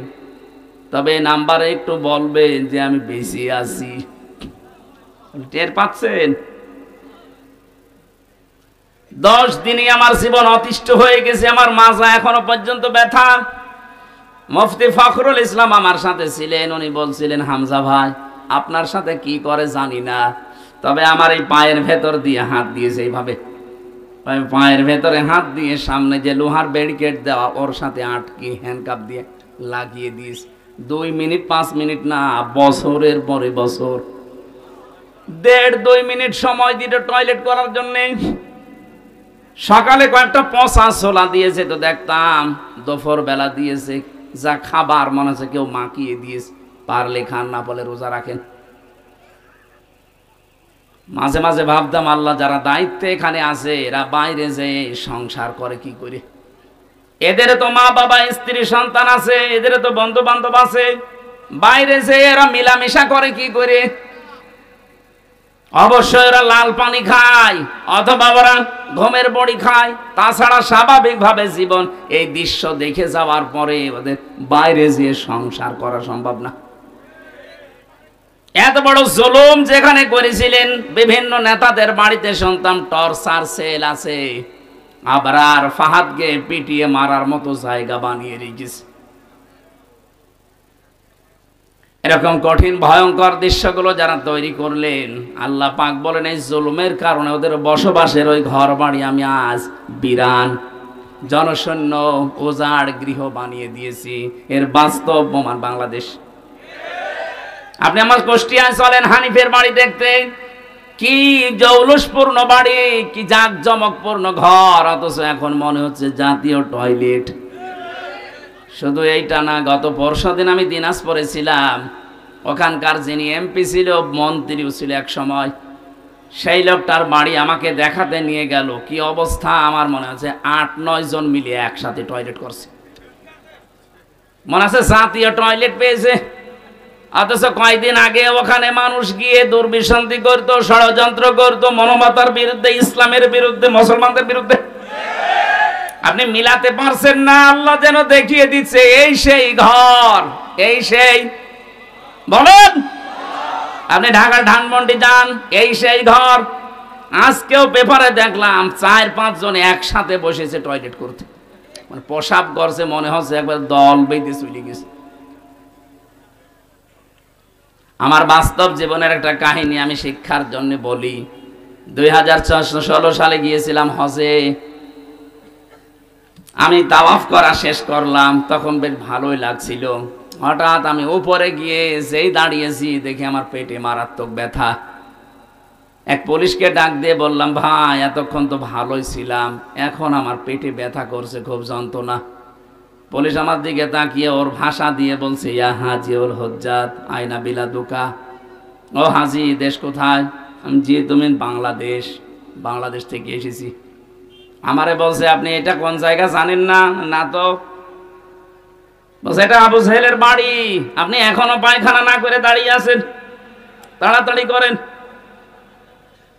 S1: তবে নাম্বারে একটু বলবেন যে আমি বেশি আছি। টের পাচ্ছেন? 10 দিনই আমার জীবন অতিষ্ঠ হয়ে গেছে, আমার মাজা এখনো পর্যন্ত ব্যথা। মুফতি ফখরুল ইসলাম আমার সাথে ছিলেন, উনি বলছিলেন হামজা ভাই আপনার সাথে কি করে জানি না, তবে আমার এই পায়ের ভেতর দিয়ে হাত দিয়েছে এইভাবে, পায়ের ভেতরে হাত দিয়ে সামনে যে লোহার ব্যারিকেড দেওয়া ওর সাথে আটকে হ্যান্ডকাপ দিয়ে লাগিয়ে দিয়েছে। 2 মিনিট 5 মিনিট না, বছরের পরে বছর, 1.5-2 মিনিট সময় দিল টয়লেট করার জন্য। সকালে কয়েকটা পচা ছোলা দিয়েছে তো দেখতাম, দুপুর বেলা দিয়েছে, যা খাবার মনে হচ্ছে কেউ মাখিয়ে দিয়েছে, পারলে খান না বলে রোজা রাখেন। মাঝে মাঝে ভাবতাম আল্লাহ যারা দায়িত্বে এখানে আছে এরা বাইরে যে সংসার করে কি করে? এদের তো মা বাবা স্ত্রী সন্তান আছে, এদের তো বন্ধু বান্ধব আছে, বাইরে যে এরা মিলামিশা করে কি করে? অবশ্যই এরা লাল পানি খায় অথবা ওরা ঘুমের বড়ি খায়, তাছাড়া স্বাভাবিকভাবে জীবন এই দৃশ্য দেখে যাওয়ার পরে ওদের বাইরে যেয়ে সংসার করা সম্ভব না। এত বড় জুলুম যেখানে করেছিলেন, বিভিন্ন নেতাদের বাড়িতে শুনতাম টর্চার সেল আছে, আবার ফাহাদকে পিটিয়ে মারার মতো জায়গা বানিয়ে রেখেছে। এরকম কঠিন ভয়ঙ্কর দৃশ্যগুলো যারা তৈরি করলেন, আল্লাহ পাক বলেন এই জুলুমের কারণে ওদের বসবাসের ওই ঘর বাড়ি আমি আজ বিরান জনশূন্য উজাড় গৃহ বানিয়ে দিয়েছি। এর বাস্তব প্রমাণ বাংলাদেশ। আপনি আমার কুষ্টিয়ায় চলেন হানিফের বাড়ি দেখতে, কি জৌলুসপূর্ণ বাড়ি, কি জাঁকজমকপূর্ণ ঘর, অথচ এখন মনে হচ্ছে জাতীয় টয়লেট। শুধু এইটা না, গত পরশুদিন আমি দিনাজপুরে ছিলাম, ওখানকার যিনি এমপি ছিল, মন্ত্রীও ছিল এক সময়, সেই লোকটার বাড়ি আমাকে দেখাতে নিয়ে গেল। কি অবস্থা, আমার মনে হচ্ছে 8-9 জন মিলে একসাথে টয়লেট করছে, মনে আছে জাতীয় টয়লেট পেয়েছে। অথচ কয়েকদিন আগে ওখানে মানুষ গিয়ে দুর্বিসন্ধি করত, ষড়যন্ত্র করত, মানবতার বিরুদ্ধে, ইসলামের বিরুদ্ধে, মুসলমানদের বিরুদ্ধে। আপনি মিলাতে পারছেন না, আল্লাহ যেন দেখিয়ে দিচ্ছে এই সেই ঘর, এই সেই, বলেন আপনি ঢাকার ধানমন্ডি যান, এই সেই ঘর। আজকেও পেপারে দেখলাম 4-5 জন একসাথে বসেছে টয়লেট করতে, মানে প্রসাব করছে, মনে হচ্ছে একবার দল বেঁধে চলে গেছে। আমার বাস্তব জীবনের একটা কাহিনী আমি শিক্ষার জন্য বলি। 2016 সালে গিয়েছিলাম হজে, আমি তাওয়াফ করা শেষ করলাম, তখন বেশ ভালোই লাগছিল। হঠাৎ আমি উপরে গিয়ে যেই দাঁড়িয়েছি দেখি আমার পেটে মারাত্মক ব্যথা। এক পুলিশকে ডাক দিয়ে বললাম, ভাই এতক্ষণ তো ভালোই ছিলাম, এখন আমার পেটে ব্যথা করছে, খুব যন্ত্রণা। পুলিশ আমার দিকে তাকিয়ে ওর ভাষা দিয়ে বলছে, ইয়া হাজি ওল হজ্জাত আয়না বিলাদুকা, ও হাজি দেশ কোথায়? আমি জি তুমি বাংলাদেশ, বাংলাদেশ থেকে এসেছি। আমারে বলছে আপনি এটা কোন জায়গা জানেন না? না তো। বলছে এটা আবু জাহেলের বাড়ি, আপনি এখনো পায়খানা না করে দাঁড়িয়ে আছেন, তাড়াতাড়ি করেন।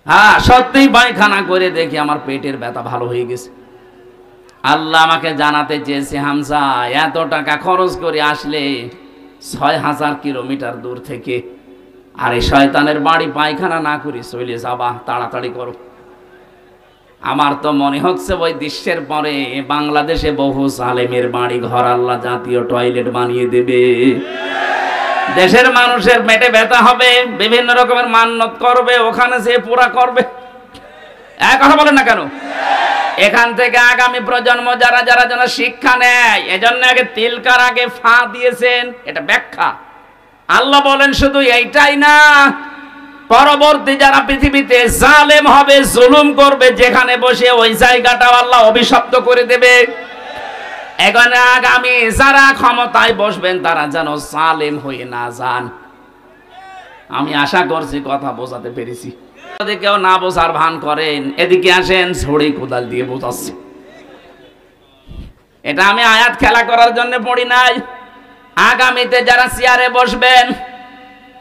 S1: হ্যাঁ সত্যিই পায়খানা করে দেখি আমার পেটের ব্যথা ভালো হয়ে গেছে। আল্লাহ আমাকে জানাতে চেয়েছে, হামজা এত টাকা খরচ করে আসলে 6000 কিলোমিটার দূর থেকে, আর এই শয়তানের বাড়ি পায়খানা না করে চলে যাবা, তাড়াতাড়ি করো। আমার তো মনে হচ্ছে ওই দৃশ্যের পরে বাংলাদেশে বহু জালেমের বাড়ি ঘর আল্লাহ জাতীয় টয়লেট বানিয়ে দেবে। দেশের মানুষের পেটে ব্যথা হবে, বিভিন্ন রকমের মান্যত করবে, ওখানে যে পুরা করবে। এক কথা বলেন না কেন? এখান থেকে আগামী প্রজন্ম যারা যারা যেন শিক্ষা নেয়, এজন্য আগে তিলকার আগে ফা দিয়েছেন, এটা ব্যাখ্যা। আল্লাহ বলেন শুধু এইটাই না, পরবর্তী যারা পৃথিবীতে জালেম হবে, জুলুম করবে, যেখানে বসে ওই জায়গাটা আল্লাহ অভিশপ্ত করে দেবে। এখানে আগামী যারা ক্ষমতায় বসবেন তারা যেন জালেম হয়ে না যান। আমি আশা করছি কথা বোঝাতে পেরেছি। যদি কেউ না বোঝার ভান করেন, এদিকে আসেন, ছড়ি কোদাল দিয়ে বোঝাচ্ছি। এটা আমি আয়াত খেলা করার জন্য পড়ি নাই। আগামীতে যারা চেয়ারে বসবেন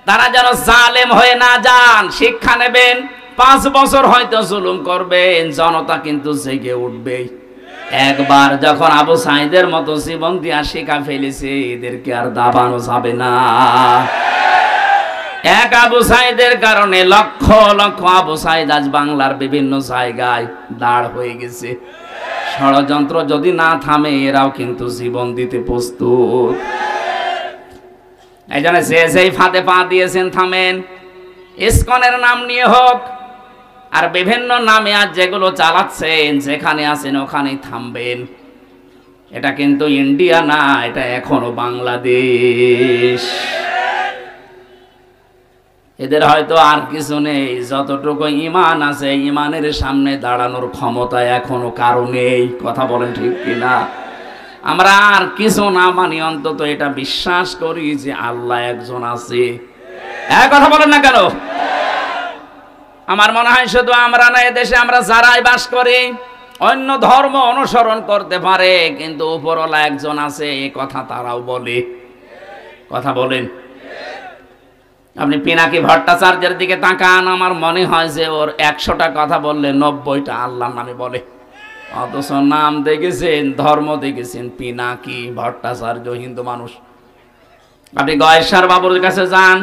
S1: তারা যেন জালেম হয়ে না যান, শিক্ষা নেবেন। 5 বছর হয়তো জুলুম করবেন, জনতা কিন্তু জেগে উঠবে। একবার যখন আবু সাঈদের মতো জীবন দিয়া শিখা ফেলেছে, এদেরকে আর দাবানো যাবে না। এক আবু সাঈদের কারণে লক্ষ লক্ষ আবু সাঈদ আজ বাংলার বিভিন্ন জায়গায় দাঁড় হয়ে গেছে। ষড়যন্ত্র যদি না থামে, এরাও কিন্তু জীবন দিতে প্রস্তুত। এই জন্য যেই ফাঁদে পা দিয়েছেন থামেন। ইসকনের নাম নিয়ে হোক আর বিভিন্ন নামে আজ যেগুলো চালাচ্ছেন, যেখানে আছেন ওখানেই থামবেন। এটা কিন্তু ইন্ডিয়া না, এটা এখনো বাংলাদেশ। এদের হয়তো আর কিছু নেই, যতটুকু ঈমান আছে ঈমানের সামনে দাঁড়ানোর ক্ষমতা এখনো কারো নেই। কথা বলেন ঠিক কিনা? আমরা আর কিছু না মানি, অন্তত এটা বিশ্বাস করি যে আল্লাহ একজন আছে। এক কথা বলেন না কেন? আমার মনে হয় শুধু আমরা না, এদেশে আমরা যারাই বাস করি অন্য ধর্ম অনুসরণ করতে পারে, কিন্তু উপরওয়ালা একজন আছে এই কথা তারাও বলে। কথা বলেন। আপনি পিনাকি ভট্টাচার্যের দিকে তাকান, আমার মনে হয় যে ওর 100টা কথা বললে 90টা আল্লাহর নামে বলে। অথচ নাম দেখেছেন, ধর্ম দেখেছেন পিনাকি ভট্টাচার্য, হিন্দু মানুষ। আপনি গয়েশ্বর বাবুর কাছে যান,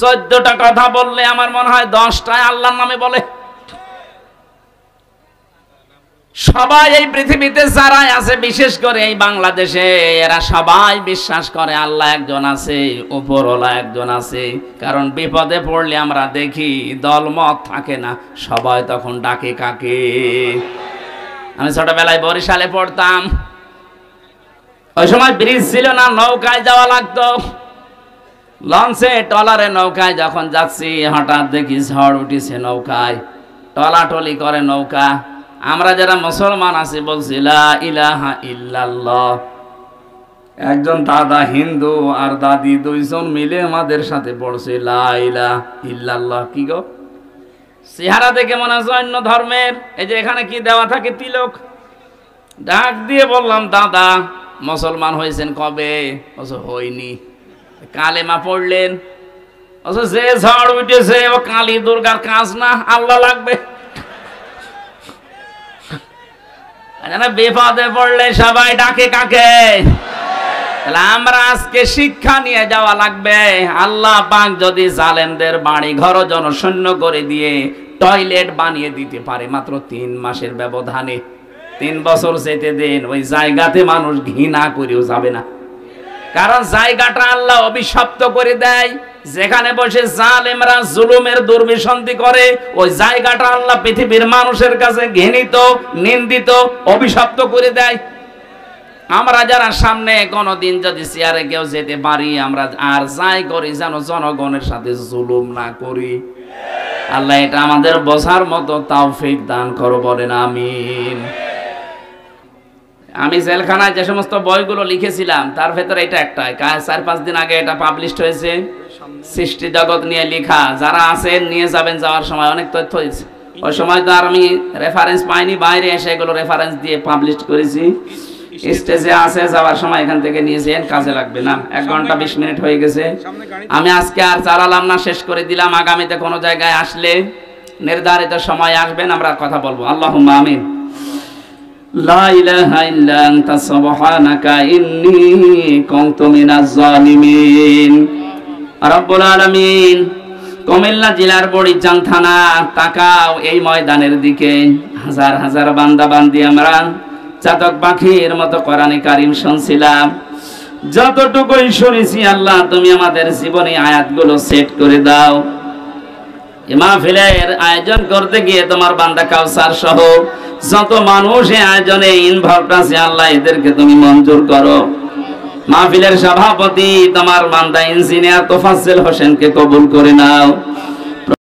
S1: 14টা কথা বললে আমার মনে হয় 10টায় আল্লাহর নামে বলে। সবাই এই পৃথিবীতে যারাই আছে, বিশেষ করে এই বাংলাদেশে, এরা সবাই বিশ্বাস করে আল্লাহ একজন আছে, উপরওয়ালা একজন আছে। কারণ বিপদে পড়লে আমরা দেখি দলমত থাকে না, সবাই তখন ডাকে কাকে। আমি ছোটবেলায় বরিশালে পড়তাম, ওই সময় ব্রিজ ছিল না, নৌকায় যাওয়া লাগতো। লঞ্চে টলারে নৌকায় যখন যাচ্ছি, হঠাৎ দেখি ঝড় উঠেছে নৌকায়, টলাটলি করে নৌকা। আমরা যারা মুসলমান আছি বলছি লা ইলাহা ইল্লাল্লাহ। একজন দাদা হিন্দু আর দাদি দুইজন মিলে আমাদের সাথে পড়ছে লা ইলাহা ইল্লাল্লাহ। কি গো, চেহারা দেখে মনে হয় অন্য ধর্মের। এই যে এখানে কি দেওয়া থাকে, তিলক। ডাক দিয়ে বললাম, দাদা মুসলমান হয়েছেন কবে? হইনি। কালেমা পড়লেন? যে ঝড় উঠেছে ও কালী দুর্গার কাজ না, আল্লাহ লাগবে। বিপদে পড়লে সবাই ডাকে কাকে? আমরা আজকে শিক্ষা নিয়ে যাওয়া লাগবে। আল্লাহ পাক যদি জালেমদের বাড়ি ঘর জনশূন্য করে দিয়ে টয়লেট বানিয়ে দিতে পারে মাত্র 3 মাসের ব্যবধানে, 3 বছর যেতে দেন, ওই জায়গাতে মানুষ ঘৃণা করেও যাবে না। কারণ জায়গাটা আল্লাহ অভিশপ্ত করে দেয়। যেখানে বসে জালেমরা জুলুমের দুর্বিসন্ধি করে, ওই জায়গাটা আল্লাহ পৃথিবীর মানুষের কাছে ঘৃণিত, নিন্দিত, অভিশপ্ত করে দেয়। আমরা যারা সামনে কোনোদিন যদি চেয়ারে কেউ যেতে পারি, আমরা আর যাই করি যেন জনগণের সাথে জুলুম না করি। আল্লাহ এটা আমাদের বোঝার মতো তৌফিক দান করো, বলেন আমিন। আমি জেলখানায় যে সমস্ত বইগুলো লিখেছিলাম তার ভেতরে এটা একটাই, 4-5 দিন আগে এটা পাবলিশড হয়েছে, সৃষ্টি জগৎ নিয়ে লেখা। যারা আছেন নিয়ে যাবেন, যাওয়ার সময় অনেক তথ্য হয়েছে। ওই সময় তো আর আমি রেফারেন্স পাইনি, বাইরে এসে এগুলো রেফারেন্স দিয়ে পাবলিশ করেছি। স্টেজে আছে, যাওয়ার সময় এখান থেকে নিয়েছেন, কাজে লাগবে না। 1 ঘন্টা 20 মিনিট হয়ে গেছে। আমি আজকে আর চালালাম না, শেষ করে দিলাম। আগামীতে কোনো জায়গায় আসলে নির্ধারিত সময় আসবেন, আমরা কথা বলবো। আল্লাহুম্মা আমিন। লা ইলাহা ইল্লা আনতা সুবহানাকা ইন্নী কুনতু মিনাজ জালিমিন। রব্বুল আলামিন, কুমিল্লা জেলার বড়িজান থানা, তাকাও এই ময়দানের দিকে। হাজার হাজার বান্দা বান্দি আমরা চাতক পাখির মতো কোরআনে কারীম শুনছিলাম। যতটুকুই শুনেছি আল্লাহ তুমি আমাদের জীবনে আয়াতগুলো সেট করে দাও। এই মাহফিলের আয়োজন করতে গিয়ে তোমার বান্দা কাউসার সহ যত মানুষ এই আয়োজনে ইনভলভ আছে আল্লাহ এদেরকে তুমি মঞ্জুর করো। মাহফিলের সভাপতি তোমার বান্দা ইঞ্জিনিয়ার তোফাজ্জল হোসেনকে কবুল করে নাও।